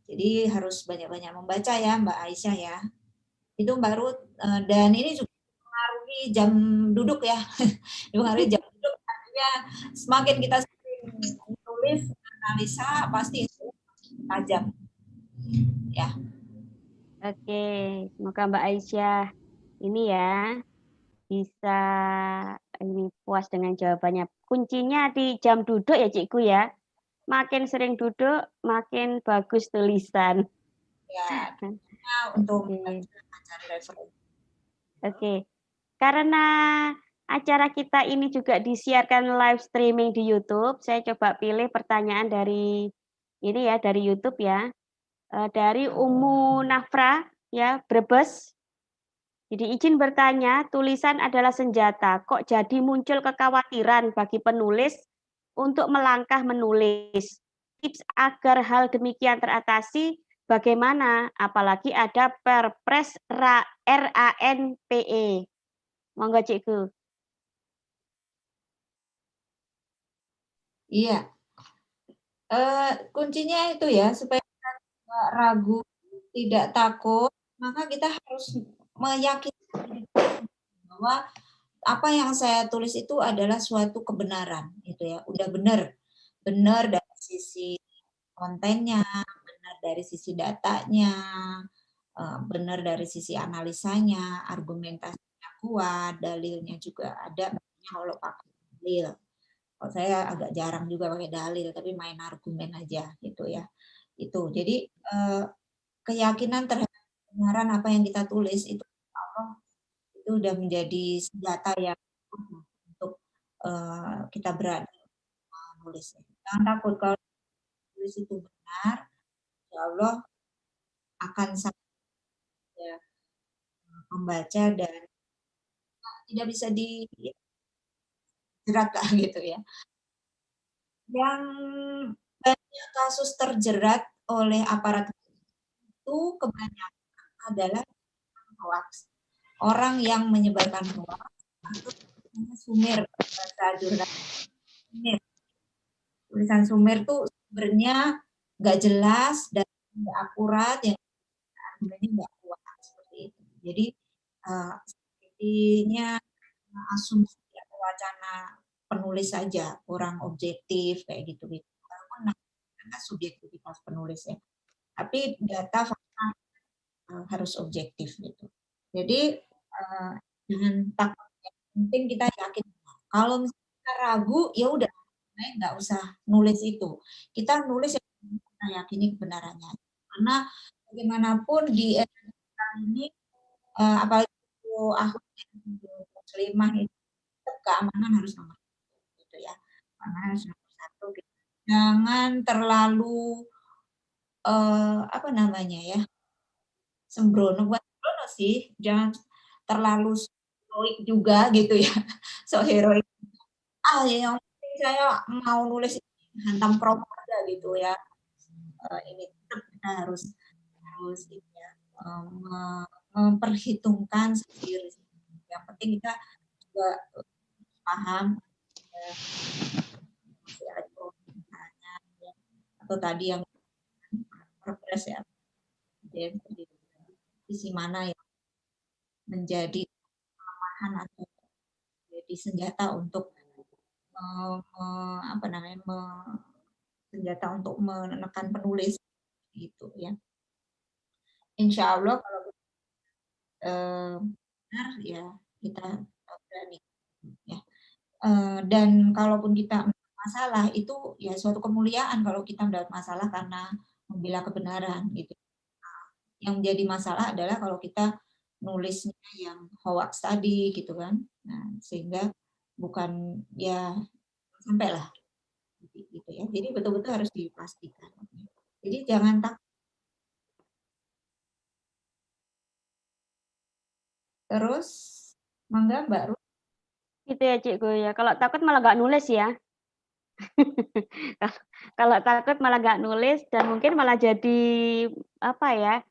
Jadi harus banyak-banyak membaca ya Mbak Aisyah ya. Itu baru dan ini juga mempengaruhi jam duduk ya. Mempengaruhi jam duduk artinya semakin kita sering menulis analisa pasti itu tajam. Ya. Oke, semoga Mbak Aisyah ini ya bisa ini puas dengan jawabannya. Kuncinya di jam duduk ya Cikgu ya. Makin sering duduk, makin bagus tulisan. Ya, untuk mencari referensi. Oke, karena acara kita ini juga disiarkan live streaming di YouTube, saya coba pilih pertanyaan dari ini ya, dari YouTube ya. Dari Umu Nafra ya, Brebes. Jadi izin bertanya, tulisan adalah senjata. Kok jadi muncul kekhawatiran bagi penulis untuk melangkah menulis? Tips agar hal demikian teratasi bagaimana? Apalagi ada Perpres RANPE. Monggo Cikgu. Iya. Kuncinya itu ya, supaya kita tidak ragu, tidak takut, maka kita harus meyakini bahwa apa yang saya tulis itu adalah suatu kebenaran, gitu ya. Udah benar dari sisi kontennya, benar dari sisi datanya, benar dari sisi analisanya, argumentasinya kuat, dalilnya juga ada. Kalau pakai dalil, kalau saya agak jarang juga pakai dalil, tapi main argumen aja gitu ya. Itu jadi keyakinan terhadap kebenaran apa yang kita tulis itu udah menjadi senjata yang untuk kita berani menulis. Jangan takut kalau tulis itu benar, insya Allah akan sangat ya, membaca dan tidak bisa dijerat lah gitu ya. Yang banyak kasus terjerat oleh aparat itu kebanyakan adalah hoax. Orang yang menyebarkan hoax itu sumir, bahasa jurnalis sumir. Tulisan sumir tuh sumbernya nggak jelas dan nggak akurat, yang argumennya nggak kuat seperti itu. Jadi sepertinya asumsi atau wacana penulis saja kurang objektif kayak gitu-gitu. Walaupun karena subjektivitas penulis ya. Tapi data fakta harus objektif gitu. Jadi jangan takut. Yang penting kita yakin. Kalau misalnya kita ragu, ya udah nggak usah nulis itu. Kita nulis yang kita yakini kebenarannya. Karena bagaimanapun di era ini, apalagi aku muslimah itu keamanan harus nomor gitu ya. Keamanan harus nomor satu. Gitu. Jangan terlalu apa namanya ya, sembrono, buat sembrono sih, jangan terlalu heroik juga gitu ya. So heroik, yang penting saya mau nulis hantam promo aja gitu ya. Ini tetap kita harus ini ya, memperhitungkan sendiri. Yang penting kita juga paham atau tadi yang perpres ya, sisi mana yang menjadi kelemahan atau menjadi senjata untuk senjata untuk menekan penulis gitu ya. Insya Allah kalau benar ya kita berani ya. Dan kalaupun kita masalah itu ya suatu kemuliaan kalau kita mendapat masalah karena membela kebenaran gitu. Yang menjadi masalah adalah kalau kita nulisnya yang hoax tadi gitu kan. Nah, sehingga bukan ya sampailah gitu ya. Jadi betul-betul harus dipastikan. Jadi jangan takut. Terus mangga Mbak Ruth. Gitu ya Cikgu ya. Kalau takut malah nggak nulis ya. Kalau takut malah nggak nulis dan mungkin malah jadi apa ya,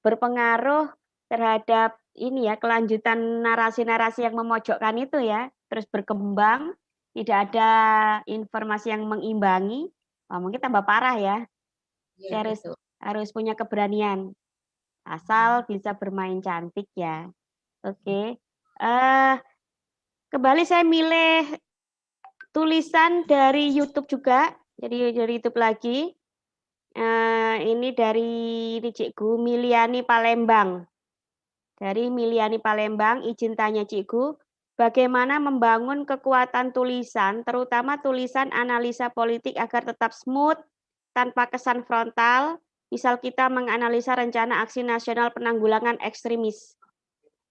berpengaruh terhadap ini ya, kelanjutan narasi-narasi yang memojokkan itu ya, terus berkembang, tidak ada informasi yang mengimbangi, mungkin tambah parah ya. Ya, harus punya keberanian, asal bisa bermain cantik ya. Oke. Kembali saya milih tulisan dari YouTube juga, jadi dari YouTube lagi. Ini dari Cikgu Miliani Palembang. Dari Miliani Palembang, izin tanya Cikgu, bagaimana membangun kekuatan tulisan, terutama tulisan analisa politik agar tetap smooth, tanpa kesan frontal, misal kita menganalisa rencana aksi nasional penanggulangan ekstremis.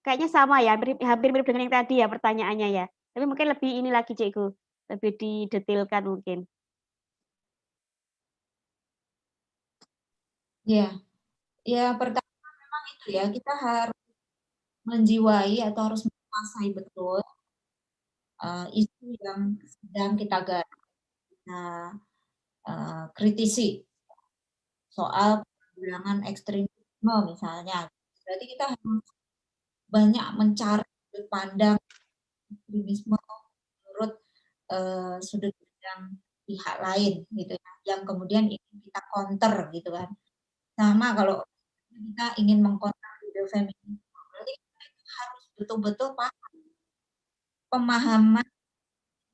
Kayaknya sama ya, hampir mirip dengan yang tadi ya pertanyaannya ya. Tapi mungkin lebih ini lagi Cikgu, lebih didetailkan mungkin. Ya, pertama memang itu ya, kita harus menjiwai atau harus menguasai betul isu yang sedang kita kritisi soal penanggulangan ekstremisme misalnya. Berarti kita harus banyak mencari sudut pandang ekstremisme menurut sudut pandang pihak lain gitu ya, yang kemudian ingin kita counter gitu kan. Sama kalau kita ingin mengkonter ide feminisme, berarti kita harus betul-betul paham pemahaman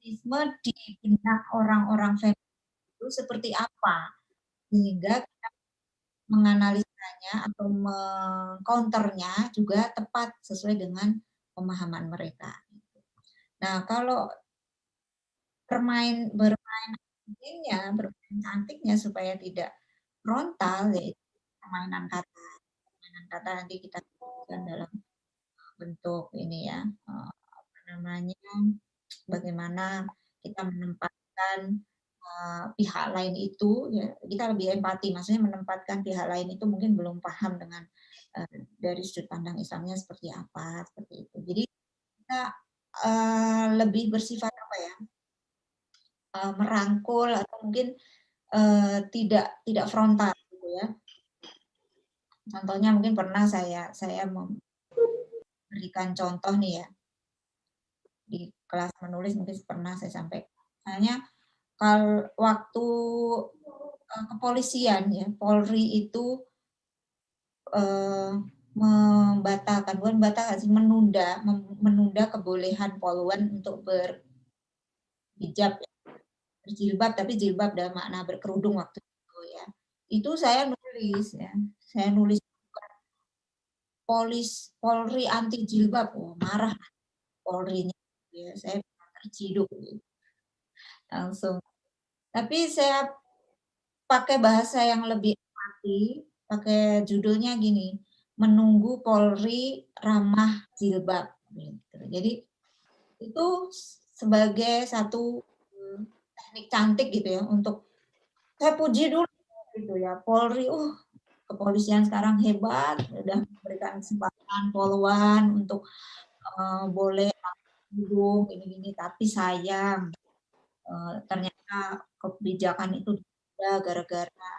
feminisme di benak orang-orang feminis itu seperti apa, sehingga kita menganalisanya atau mengcounternya juga tepat sesuai dengan pemahaman mereka. Nah, kalau bermain cantiknya supaya tidak frontal, yaitu permainan kata. Permainan kata nanti kita lakukan dalam bentuk ini ya, bagaimana kita menempatkan pihak lain itu ya, kita lebih empati, maksudnya menempatkan pihak lain itu mungkin belum paham dengan dari sudut pandang Islamnya seperti apa, seperti itu. Jadi kita lebih bersifat apa ya, merangkul atau mungkin tidak frontal gitu ya. Contohnya mungkin pernah saya memberikan contoh nih ya, di kelas menulis mungkin pernah saya sampaikan. Misalnya kalau waktu kepolisian ya, Polri itu membatalkan, bukan membatalkan sih, menunda kebolehan poluan untuk berhijab, ya. Berjilbab, tapi jilbab dalam makna berkerudung waktu itu ya. Itu saya nulis ya, saya nulis Polri anti jilbab, marah Polrinya ya, saya terciduk gitu. Langsung. Tapi saya pakai bahasa yang lebih empati, pakai judulnya gini, menunggu Polri ramah jilbab gitu. Jadi itu sebagai satu teknik cantik gitu ya, untuk saya puji dulu gitu ya, Polri, kepolisian sekarang hebat, udah memberikan kesempatan poluan untuk boleh kerudung gini-gini, tapi sayang ternyata kebijakan itu gara-gara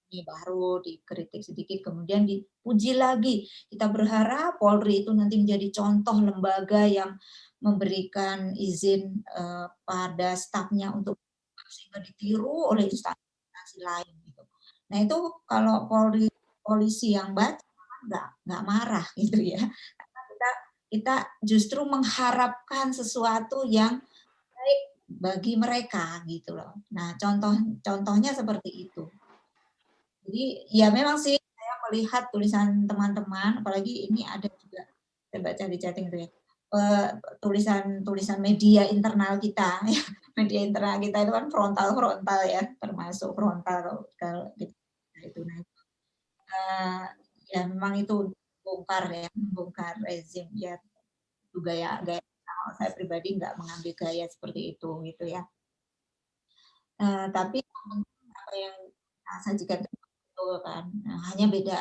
ini baru dikritik sedikit, kemudian dipuji lagi. Kita berharap Polri itu nanti menjadi contoh lembaga yang memberikan izin pada stafnya untuk sehingga ditiru oleh instansi lain. Gitu. Nah itu kalau polisi yang baca nggak marah gitu ya. Karena kita justru mengharapkan sesuatu yang baik bagi mereka gitu loh. Nah contohnya seperti itu. Jadi ya memang sih saya melihat tulisan teman-teman, apalagi ini ada juga saya baca di chatting itu ya, tulisan media internal kita, ya. Media internal kita itu kan frontal ya, termasuk frontal kalau gitu. Nah, ya memang itu membongkar rezim ya, itu gaya saya pribadi nggak mengambil gaya seperti itu gitu ya. Tapi apa yang saya sajikan itu kan hanya beda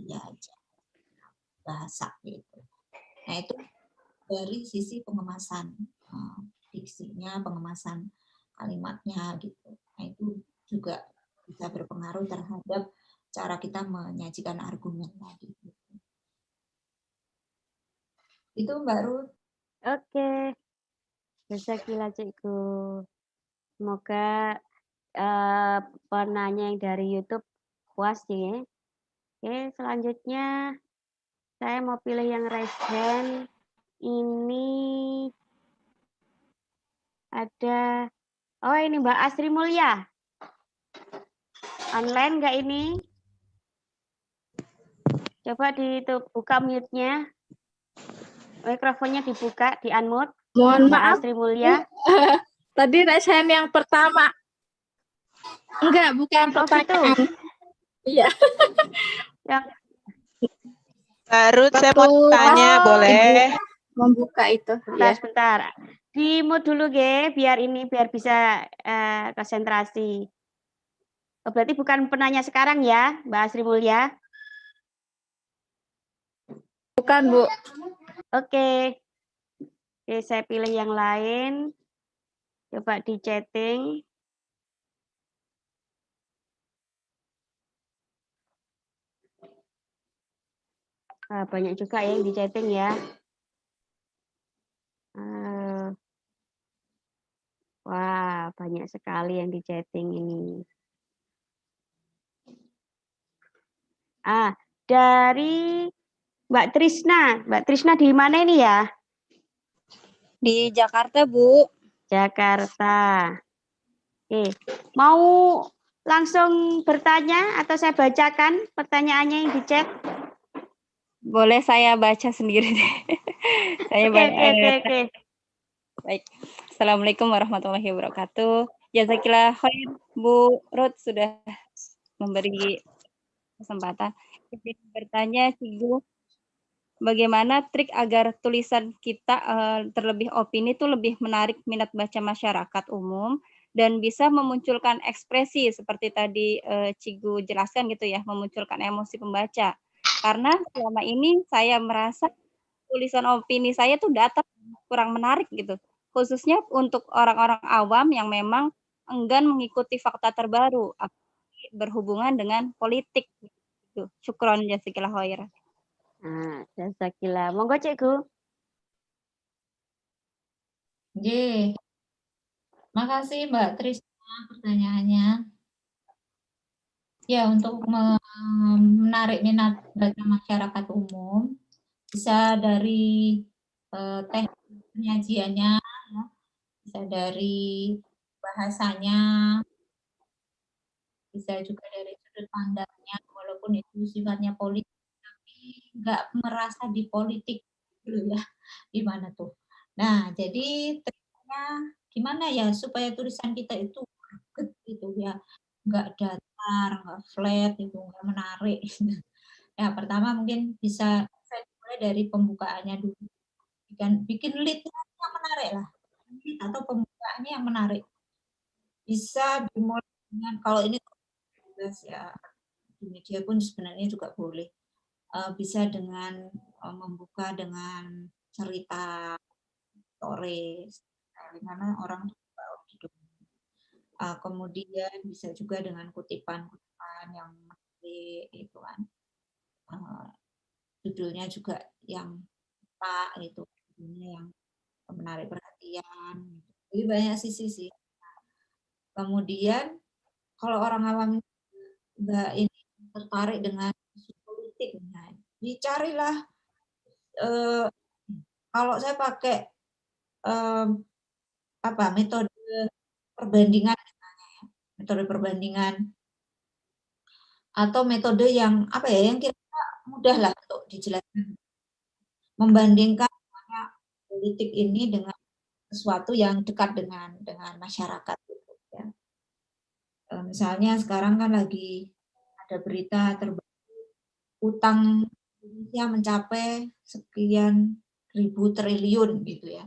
ya aja bahasa gitu. Nah itu dari sisi pengemasan diksinya, pengemasan kalimatnya gitu. Nah itu juga bisa berpengaruh terhadap cara kita menyajikan argumen tadi. Itu Mbak Ruth. Oke. Jazakallah Cikgu. Semoga penanya yang dari YouTube puas ya. Oke, selanjutnya saya mau pilih yang raise hand. Ini ada, ini Mbak Asri Mulya. Online nggak ini? Coba buka mute-nya. Mikrofonnya dibuka, di-unmute. Mohon Mbak maaf. Asri Mulya. Tadi raise hand yang pertama. Enggak, bukan pertanyaan. Gitu. Iya. Yang Baru saya mau tanya, boleh? Membuka itu. Sebentar. Di-mute dulu, biar bisa konsentrasi. Berarti bukan penanya sekarang ya, Mbak Asri Mulya? Bukan, Bu. Oke, saya pilih yang lain. Coba di chatting. Banyak juga yang di chatting ya. Wah, banyak sekali yang di chatting ini. Dari Mbak Trisna. Mbak Trisna di mana ini ya? Di Jakarta, Bu. Jakarta. Oke, mau langsung bertanya atau saya bacakan pertanyaannya yang di chat? Boleh saya baca sendiri deh. Oke. Baik. Assalamualaikum warahmatullahi wabarakatuh. Jazakillah khair Bu Ruth sudah memberi kesempatan. Bertanya, Cikgu, bagaimana trik agar tulisan kita terlebih opini itu lebih menarik minat baca masyarakat umum dan bisa memunculkan ekspresi seperti tadi Cikgu jelaskan gitu ya, memunculkan emosi pembaca. Karena selama ini saya merasa tulisan opini saya tuh datar, kurang menarik gitu. Khususnya untuk orang-orang awam yang memang enggan mengikuti fakta terbaru berhubungan dengan politik. Tuh, syukron jazakallah khair. Nah, jazakillah. Monggo Cikgu. J. Makasih Mbak Trisna pertanyaannya. Ya, untuk menarik minat baca masyarakat umum bisa dari teknik penyajiannya, ya. Bisa dari bahasanya, bisa juga dari sudut pandangnya, walaupun itu sifatnya politik, tapi nggak merasa dipolitik dulu ya, gimana tuh. Nah, jadi triknya gimana ya supaya tulisan kita itu greget gitu ya, nggak datar, nggak flat gitu, nggak menarik. Ya, pertama mungkin bisa saya mulai dari pembukaannya dulu. Bikin lead-nya yang menarik lah, lead atau pembukaannya yang menarik. Bisa dimulai dengan kalau ini tugas ya di media pun sebenarnya juga boleh. Bisa dengan membuka dengan cerita sore, di mana orang suka hidup. Kemudian bisa juga dengan kutipan-kutipan yang menarik itu kan. Judulnya juga yang pak gitu, judulnya yang menarik perhatian. Gitu. Jadi banyak sisi sih. Kemudian kalau orang awam nggak ini tertarik dengan isu politik, nah, dicarilah kalau saya pakai apa metode perbandingan misalnya ya, metode perbandingan atau metode yang apa ya yang kira-kira mudah lah untuk dijelaskan, membandingkan politik ini dengan sesuatu yang dekat dengan masyarakat gitu ya. Misalnya sekarang kan lagi ada berita terbaru utang Indonesia mencapai sekian ribu triliun gitu ya.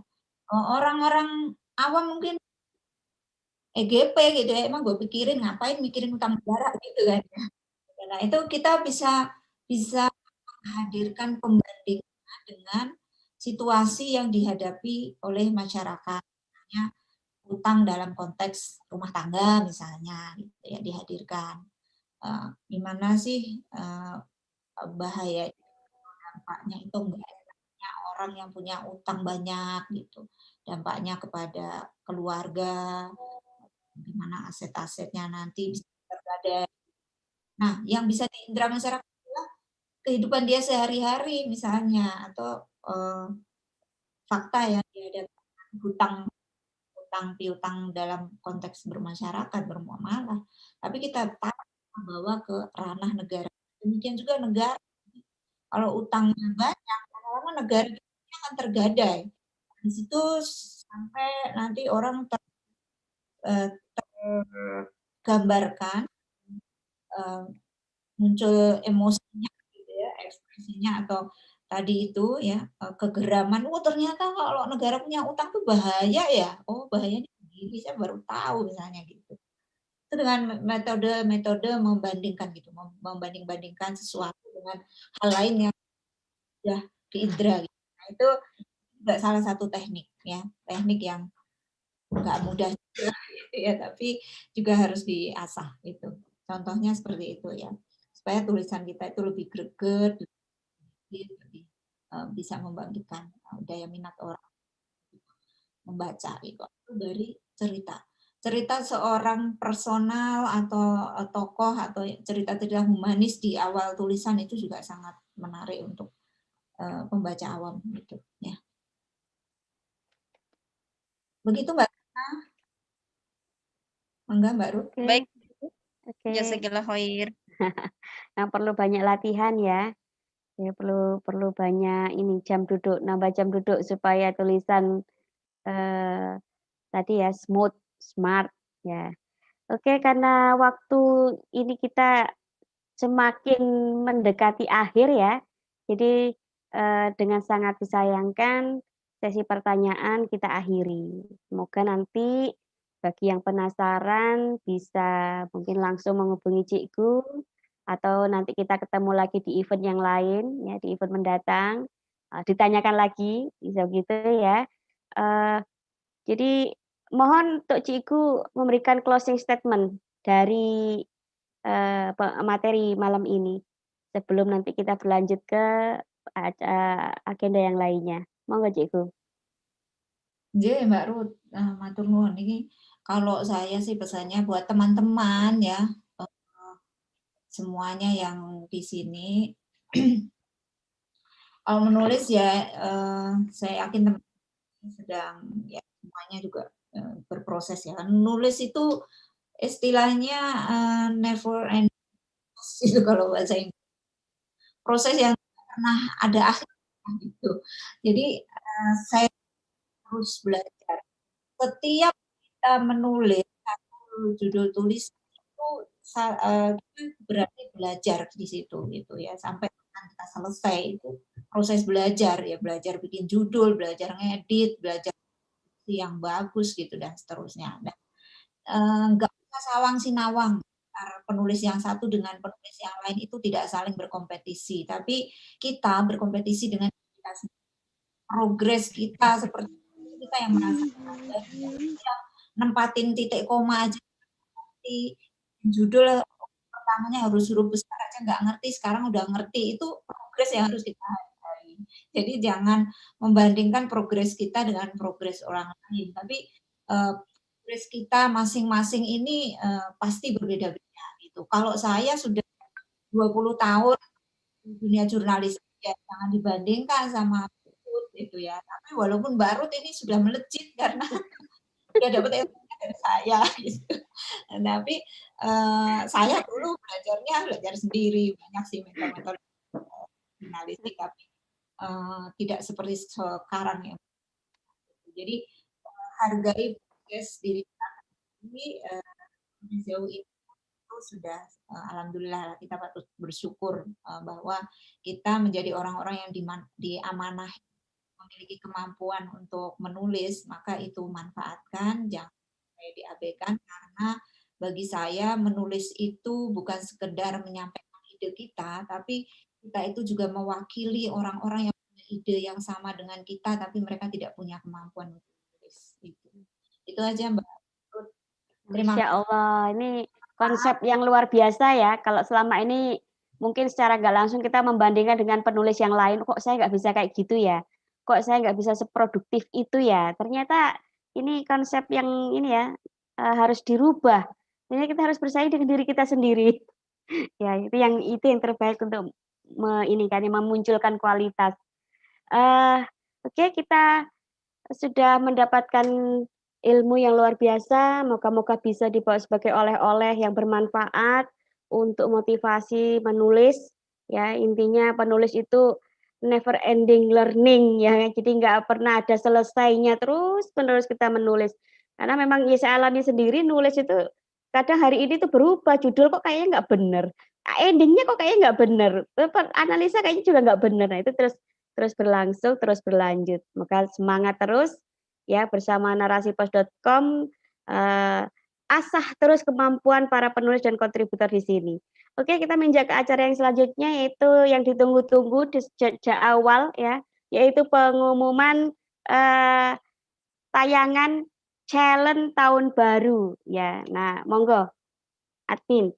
Orang-orang awam mungkin EGP gitu ya, emang gue pikirin ngapain mikirin utang negara gitu kan. Nah itu kita bisa menghadirkan pembandingan dengan situasi yang dihadapi oleh masyarakat. Misalnya utang dalam konteks rumah tangga misalnya gitu ya dihadirkan. Gimana sih bahaya dampaknya itu enggak enaknya orang yang punya utang banyak gitu. Dampaknya kepada keluarga, gimana aset-asetnya nanti bisa tergadai. Nah, yang bisa diindra masyarakat adalah kehidupan dia sehari-hari misalnya atau fakta yang dihadapkan hutang piutang dalam konteks bermasyarakat, bermuamalah. Tapi kita bawa ke ranah negara. Demikian juga negara. Kalau utangnya banyak, lama-lama negara kita akan tergadai. Di situ sampai nanti orang tergambarkan muncul emosinya gitu ya, ekspresinya atau tadi itu ya kegeraman. Oh ternyata kalau negara punya utang tuh bahaya ya. Oh bahayanya begini, saya baru tahu misalnya gitu. Itu dengan metode membandingkan gitu, membanding-bandingkan sesuatu dengan hal lain yang sudah diindra. Gitu. Nah, itu juga salah satu teknik ya, teknik yang nggak mudah juga, gitu ya, tapi juga harus diasah gitu. Contohnya seperti itu ya, supaya tulisan kita itu lebih greget, lebih bisa membangkitkan daya minat orang membaca gitu. Itu dari cerita seorang personal atau tokoh atau cerita-cerita humanis di awal tulisan itu juga sangat menarik untuk pembaca awam gitu ya. Begitu Mbak. Enggak Mbak Ruth. Baik, Oke. jazakallah khair. Nah, perlu banyak latihan ya. Ya perlu banyak ini jam duduk, nambah jam duduk supaya tulisan tadi ya smooth, smart ya. Oke, karena waktu ini kita semakin mendekati akhir ya. Jadi dengan sangat disayangkan sesi pertanyaan kita akhiri. Semoga nanti bagi yang penasaran bisa mungkin langsung menghubungi Cikgu atau nanti kita ketemu lagi di event yang lain ya, di event mendatang. Ditanyakan lagi, bisa gitu ya. Jadi mohon untuk Cikgu memberikan closing statement dari materi malam ini. sebelum nanti kita berlanjut ke agenda yang lainnya. Monggo Cikgu. Nggih, Mbak Ruth, matur nuwun. Ini kalau saya sih pesannya buat teman-teman ya, semuanya yang di sini kalau menulis ya, saya yakin teman-teman sedang ya semuanya juga berproses ya. Nulis itu istilahnya never end itu kalau bahasa Inggris. Proses yang pernah ada akhirnya gitu. Jadi saya harus belajar. Setiap kita menulis satu judul tulis itu berarti belajar di situ gitu ya sampai kita selesai itu proses belajar ya, belajar bikin judul, belajar ngedit, belajar yang bagus gitu dan seterusnya. Nah, nggak usah sawang sinawang penulis yang satu dengan penulis yang lain itu tidak saling berkompetisi, tapi kita berkompetisi dengan kita sendiri. Progres kita seperti kita yang merasa yang nempatin titik koma aja ngerti, judul pertamanya harus huruf besar aja nggak ngerti, sekarang udah ngerti, itu progres yang harus kita hargai. Jadi jangan membandingkan progres kita dengan progres orang lain, tapi progres kita masing-masing ini pasti berbeda-beda gitu. Kalau saya sudah 20 tahun di dunia jurnalis, ya jangan dibandingkan sama itu ya. Tapi walaupun Mbak Ruth ini sudah melejit karena dia dapat ilmu dari saya gitu. Tapi saya dulu belajar sendiri, banyak sih metode jurnalistik, tapi tidak seperti sekarang ya. Jadi hargai proses diri kita sendiri sejauh ini itu sudah alhamdulillah kita patut bersyukur bahwa kita menjadi orang-orang yang diamanahi memiliki kemampuan untuk menulis, maka itu manfaatkan, jangan diabaikan, karena bagi saya menulis itu bukan sekedar menyampaikan ide kita, tapi kita itu juga mewakili orang-orang yang punya ide yang sama dengan kita, tapi mereka tidak punya kemampuan untuk menulis. Itu aja Mbak. Terima kasih. Masya Allah, ini konsep yang luar biasa ya. Kalau selama ini mungkin secara nggak langsung kita membandingkan dengan penulis yang lain, kok saya nggak bisa kayak gitu ya? Kok saya nggak bisa seproduktif itu ya? Ternyata ini konsep yang ini ya harus dirubah. Jadi kita harus bersaing dengan diri kita sendiri. Ya itu yang terbaik untuk memunculkan kualitas. Oke, kita sudah mendapatkan ilmu yang luar biasa. Moga-moga bisa dibawa sebagai oleh-oleh yang bermanfaat untuk motivasi menulis. Ya intinya penulis itu never ending learning ya, jadi nggak pernah ada selesainya, terus menerus kita menulis. Karena memang ya saya alami sendiri, nulis itu kadang hari ini tuh berubah, judul kok kayaknya nggak bener, endingnya kok kayaknya nggak bener, analisa kayaknya juga nggak bener. Nah itu terus berlangsung, terus berlanjut. Maka semangat terus ya bersama narasipos.com, asah terus kemampuan para penulis dan kontributor di sini. Oke, kita menginjak ke acara yang selanjutnya, yaitu yang ditunggu-tunggu sejak awal ya, yaitu pengumuman tayangan challenge tahun baru ya. Nah, monggo admin.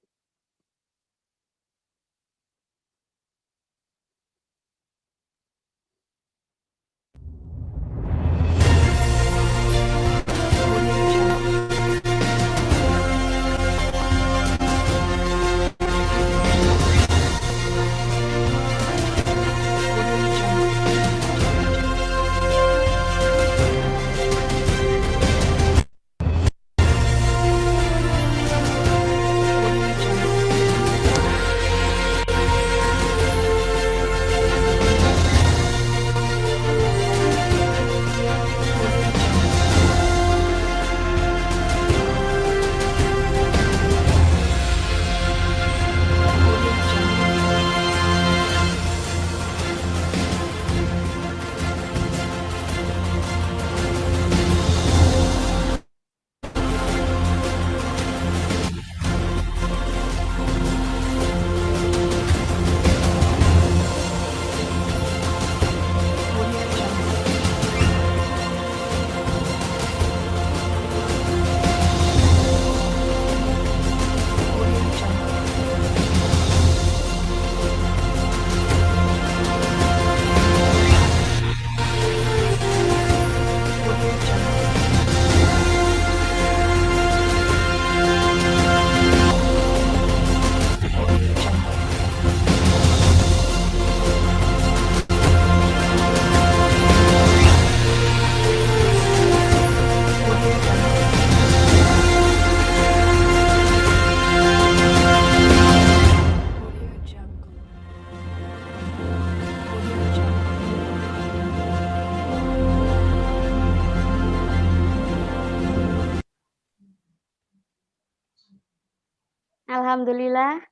Alhamdulillah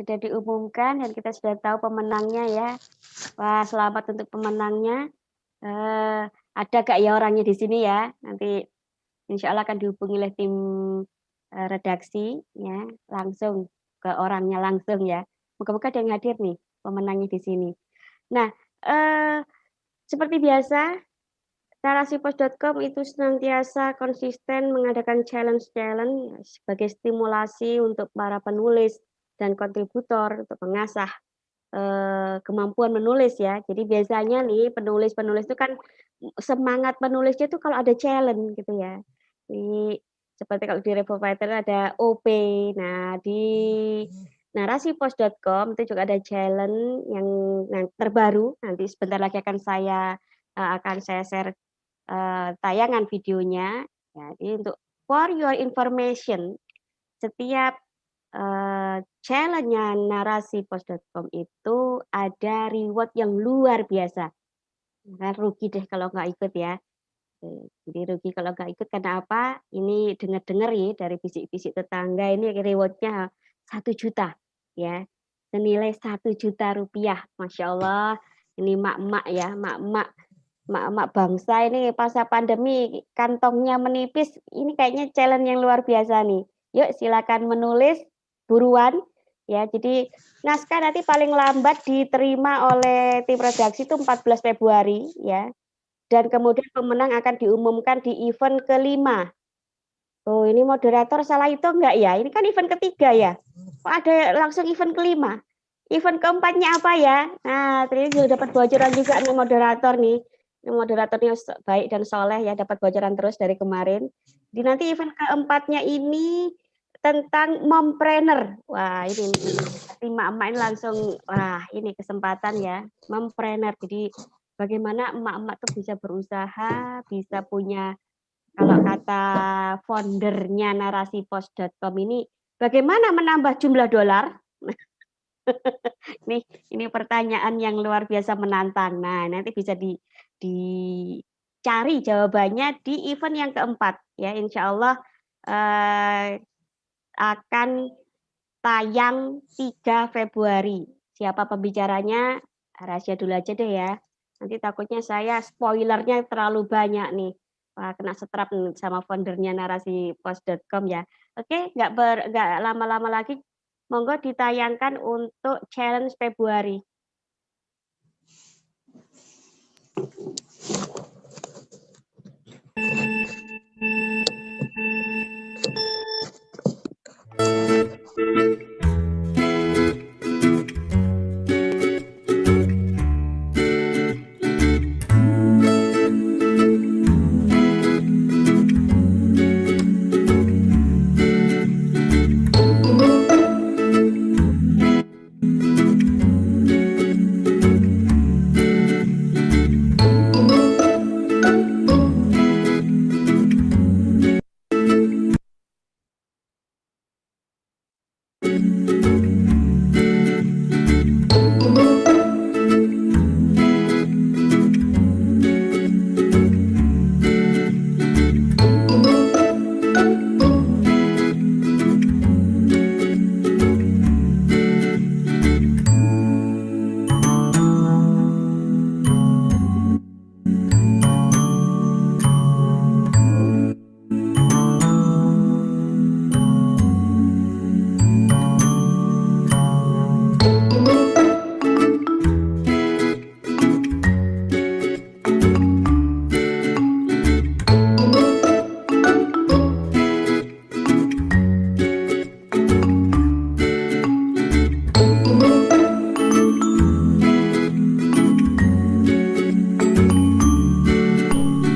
sudah diumumkan dan kita sudah tahu pemenangnya ya. Wah, selamat untuk pemenangnya. Ada gak ya orangnya di sini ya? Nanti insya Allah akan dihubungi oleh tim redaksi ya, langsung ke orangnya langsung ya. Moga-moga ada yang hadir nih pemenangnya di sini. Nah, seperti biasa, narasipos.com itu senantiasa konsisten mengadakan challenge-challenge sebagai stimulasi untuk para penulis dan kontributor untuk mengasah kemampuan menulis ya. Jadi biasanya nih penulis-penulis itu kan semangat menulisnya itu kalau ada challenge gitu ya. Jadi seperti kalau di Revo Fighter ada OP. Nah, di narasipos.com itu juga ada challenge yang terbaru. Nanti sebentar lagi akan saya share tayangan videonya. Jadi untuk for your information, setiap challenge-nya narasipos.com itu ada reward yang luar biasa. Kan rugi deh kalau nggak ikut ya. Jadi rugi kalau nggak ikut karena apa? Ini dengar-dengar ya dari bisik-bisik tetangga ini reward-nya 1 juta ya. Senilai 1 juta rupiah. Masya Allah. Ini mak-mak ya, mak-mak bangsa ini pasca pandemi kantongnya menipis. Ini kayaknya challenge yang luar biasa nih. Yuk silakan menulis buruan ya. Jadi naskah nanti paling lambat diterima oleh tim redaksi itu 14 Februari ya. Dan kemudian pemenang akan diumumkan di event kelima. Oh, ini moderator salah itu enggak ya? Ini kan event ketiga ya. Kok ada langsung event kelima? Event keempatnya apa ya? Nah, tadi juga dapat bocoran juga nih moderator nih. Ini moderatornya baik dan soleh ya, dapat bocoran terus dari kemarin. Di nanti event keempatnya ini tentang mompreneur. Wah, ini emak-emak ini langsung, wah ini kesempatan ya, mompreneur. Jadi bagaimana emak-emak tuh bisa berusaha, bisa punya, kalau kata foundernya narasipos.com ini, bagaimana menambah jumlah dolar? Ini pertanyaan yang luar biasa menantang. Nah, nanti bisa dicari jawabannya di event yang keempat ya. Insya Allah akan tayang 3 Februari. Siapa pembicaranya? Rahasia dulu aja deh ya. Nanti takutnya saya spoilernya terlalu banyak nih. Wah, kena setrap sama foundernya narasipos.com ya. Oke, nggak lama-lama lagi. Monggo ditayangkan untuk challenge Februari.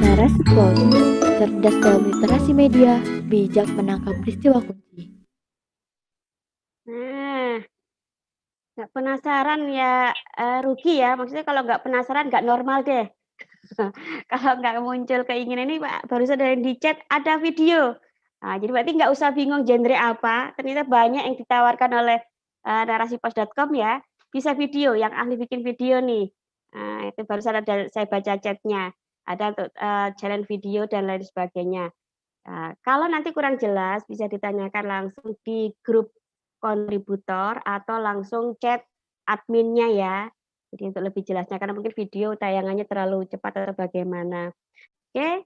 Narasipos, cerdas dalam literasi media, bijak menangkap peristiwa kunci. Nah, nggak penasaran ya rugi ya. Maksudnya kalau nggak penasaran nggak normal deh. Kalau nggak muncul keinginan ini, Pak, barusan ada yang di chat ada video. Nah, jadi berarti nggak usah bingung genre apa. Ternyata banyak yang ditawarkan oleh narasipos.com ya. Bisa video, yang ahli bikin video nih. Nah, itu barusan ada saya baca chatnya. Ada untuk challenge video dan lain sebagainya. Nah, kalau nanti kurang jelas bisa ditanyakan langsung di grup kontributor atau langsung chat adminnya ya. Jadi untuk lebih jelasnya karena mungkin video tayangannya terlalu cepat atau bagaimana. Oke,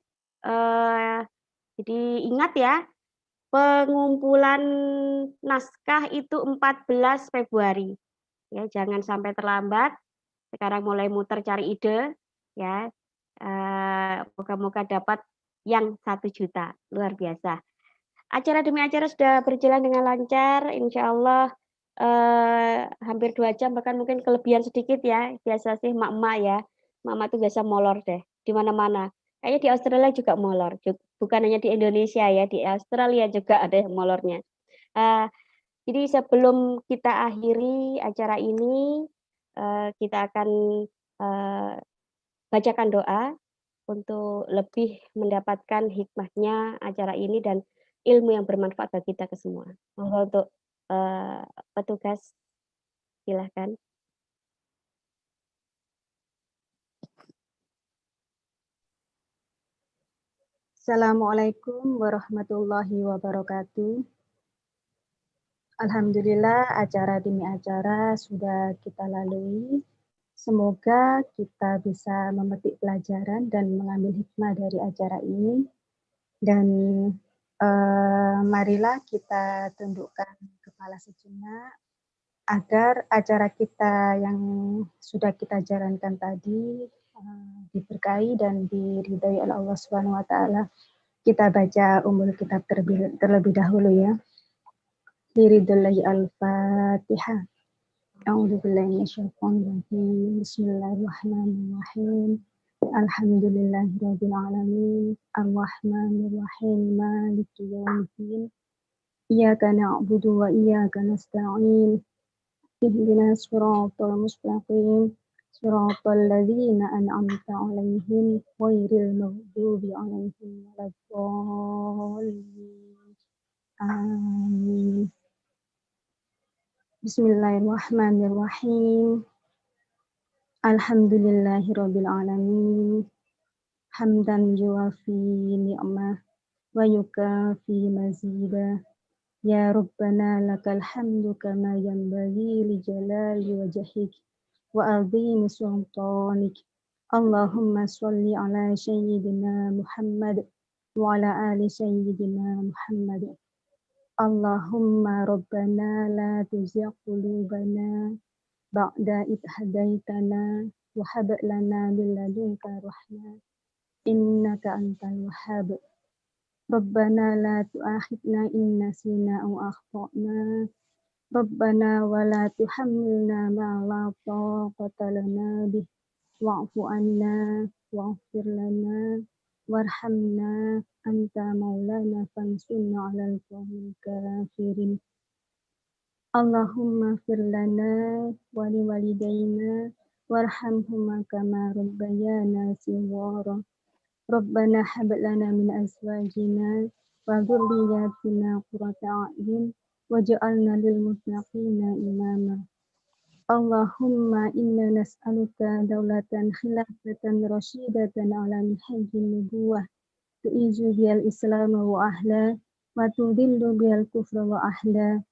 jadi ingat ya, pengumpulan naskah itu 14 Februari. Ya, jangan sampai terlambat. Sekarang mulai muter cari ide ya. Moga-moga dapat yang 1 juta. Luar biasa. Acara demi acara sudah berjalan dengan lancar, insya Allah hampir 2 jam, bahkan mungkin kelebihan sedikit ya. Biasa sih emak-emak ya, emak-emak tuh biasa molor deh, di mana-mana. Kayaknya di Australia juga molor, bukan hanya di Indonesia ya, di Australia juga ada yang molornya. Jadi sebelum kita akhiri acara ini, kita akan bacakan doa untuk lebih mendapatkan hikmahnya acara ini dan ilmu yang bermanfaat bagi kita ke semua. Monggo untuk petugas, silahkan. Assalamualaikum warahmatullahi wabarakatuh. Alhamdulillah acara demi acara sudah kita lalui. Semoga kita bisa memetik pelajaran dan mengambil hikmah dari acara ini. Dan marilah kita tundukkan kepala sejenak agar acara kita yang sudah kita jalankan tadi diberkahi dan diridhai oleh Allah Subhanahu wa taala. Kita baca ummul kitab terlebih dahulu ya. Liridllahi al-Fatihah. A'udzubillahi minasyaitonir rajim. Bismillahirrahmanirrahim. Alhamdulillahirabbil alamin. Arrahmanir rahim. Maliki yaumiddin. Iyyaka na'budu wa iyyaka nasta'in. Ihdinas siratal mustaqim. Siratal ladzina an'amta 'alaihim ghairil maghdubi 'alaihim waladdallin. Amin. Bismillahirrahmanirrahim. Alhamdulillahirabbil alamin. Hamdan yuwafi ni'mah wa yukafi mazidah. Ya Rabbana lakal hamdu kama yanbaghi li jalali wajhik wa azimi sultanik. Allahumma sholli ala sayyidina Muhammad wa ala ali sayyidina Muhammad. Allahumma Rabbana la tuzigh qulubana ba'da idh hadaitana wa hab lana min ladunka rahmah innaka antal wahhab. Rabbana la tu'akhidna in nasina aw akhtana. Rabbana wa la tuhammilna ma la taqata lana bih wa'fu anna waghfir lana warhamna anta maulana fansurna 'alal qawmil kafirin. Allahumma fir lana wa liwalidayna warhamhuma kama rabbayana shighara. Rabbana hab lana min azwajina wa dhurriyyatina qurrata a'yun waj'alna lil muttaqina imama. Allahumma inna nas'aluka dawlatan khilafatan rasyidatan ala minhajin nubuwah tu'izu bihal islam wa ahla wa tudillu bihal kufra wa ahla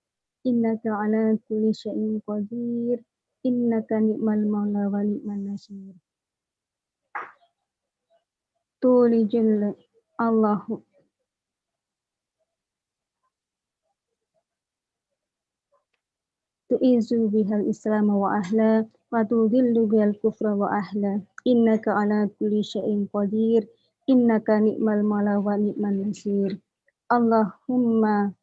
innaka ala kulli syai'in qadir innaka ni'mal maula wa ni'man nasir. Tulijul Allahu tu'izu bihal islam wa ahla wa tudillu bihal kufra wa ahla innaka ala kulli syai'in qadir innaka ni'mal maula wa ni'man nasir. Allahumma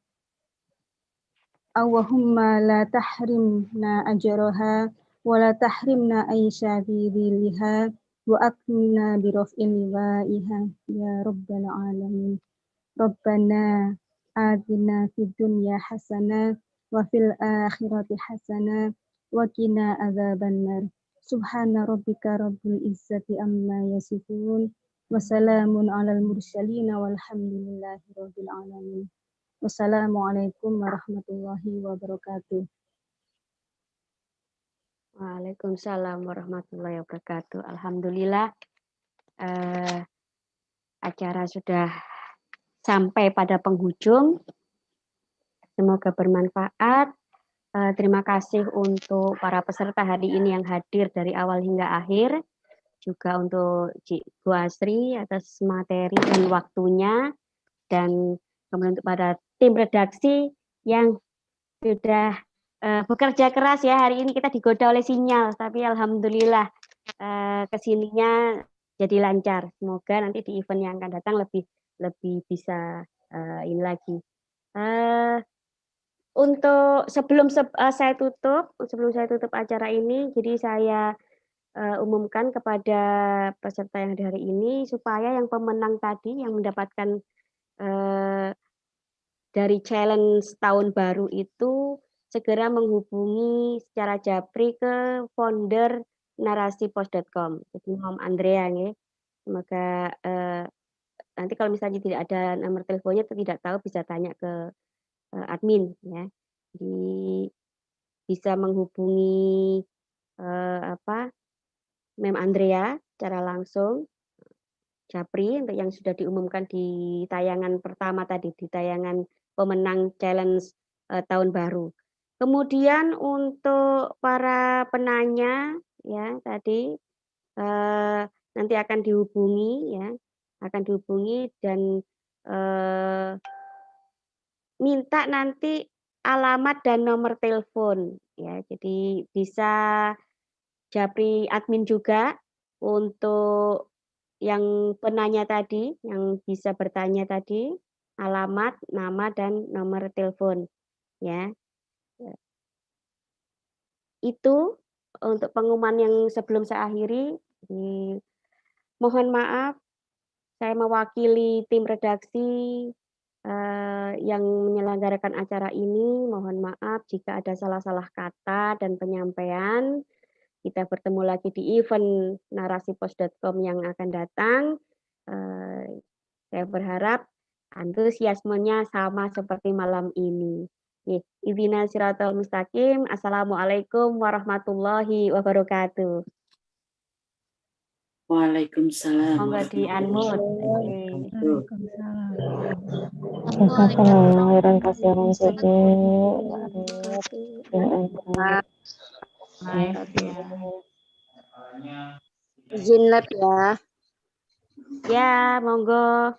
la tahrimna ajraha wa la tahrimna aisha bi dhilliha wa akrimna bi raf'il liwa'iha ya rabbal alamin. Rabbana atina fid dunya hasanah wa fil akhirati hasanah wa qina adzabannar. Subhana rabbika rabbil izzati amma yasifun wa salamun alal mursalin walhamdulillahi rabbil alamin. Wassalamualaikum warahmatullahi wabarakatuh. Waalaikumsalam warahmatullahi wabarakatuh. Alhamdulillah acara sudah sampai pada penghujung. Semoga bermanfaat. Terima kasih untuk para peserta hari ini yang hadir dari awal hingga akhir. Juga untuk Cik Bu Asri atas materi dan waktunya. Dan kemudian untuk pada tim redaksi yang sudah bekerja keras ya. Hari ini kita digoda oleh sinyal, tapi alhamdulillah kesininya jadi lancar. Semoga nanti di event yang akan datang lebih bisa ini lagi. Untuk sebelum saya tutup acara ini, jadi saya umumkan kepada peserta yang ada hari ini supaya yang pemenang tadi yang mendapatkan dari challenge tahun baru itu segera menghubungi secara japri ke founder narasipos.com. Jadi Mom Andrea ya. Semoga nanti kalau misalnya tidak ada nomor teleponnya atau tidak tahu bisa tanya ke admin ya. Jadi bisa menghubungi Mem Andrea secara langsung japri untuk yang sudah diumumkan di tayangan pertama tadi, di tayangan pemenang challenge tahun baru. Kemudian untuk para penanya ya tadi nanti akan dihubungi ya, dan minta nanti alamat dan nomor telepon ya. Jadi bisa japri admin juga untuk yang penanya tadi, yang bisa bertanya tadi, alamat, nama, dan nomor telepon. Ya. Itu untuk pengumuman yang sebelum saya akhiri. Mohon maaf, saya mewakili tim redaksi yang menyelenggarakan acara ini. Mohon maaf jika ada salah-salah kata dan penyampaian. Kita bertemu lagi di event narasipos.com yang akan datang. Saya berharap antusiasmenya sama seperti malam ini. Ihdina siratal mustaqim. Assalamualaikum warahmatullahi wabarakatuh. Waalaikumsalam. Monggo di unmute. Izin lab ya. Ya, monggo.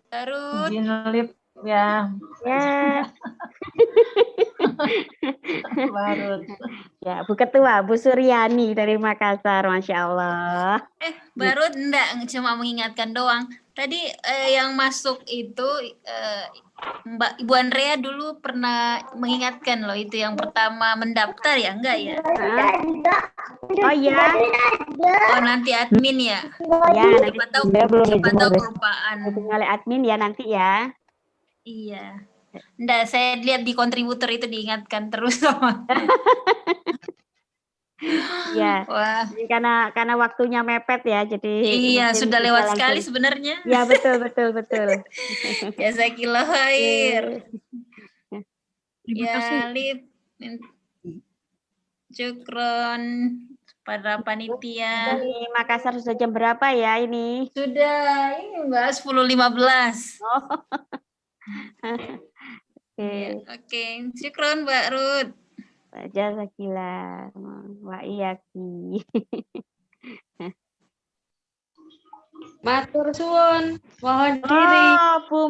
Garut. Izin lip ya. Ya. Barut. Ya, Bu Ketua, Bu Suryani dari Makassar, Masya Allah. Barut enggak, cuma mengingatkan doang. Tadi yang masuk itu Mbak Ibu Andrea dulu pernah mengingatkan loh, itu yang pertama mendaftar ya, enggak ya? Oh iya. Oh nanti admin ya? Ya, nanti siapa tahu kelupaan. oleh admin ya nanti ya. Iya. Enggak, saya lihat di kontributor itu diingatkan terus sama. Iya. Wah. Karena waktunya mepet ya, jadi iya sudah lewat sekali langsung. Sebenarnya. Ya betul. Jazakillah khair. Terima kasih. Lip. Syukron pada panitia. Di Makassar sudah jam berapa ya ini? Sudah ini Mbak 10.15. Oh. Oke. Syukron Mbak Ruth. Jazakillah wa iyaki. Matur suwun, mohon diri. Bu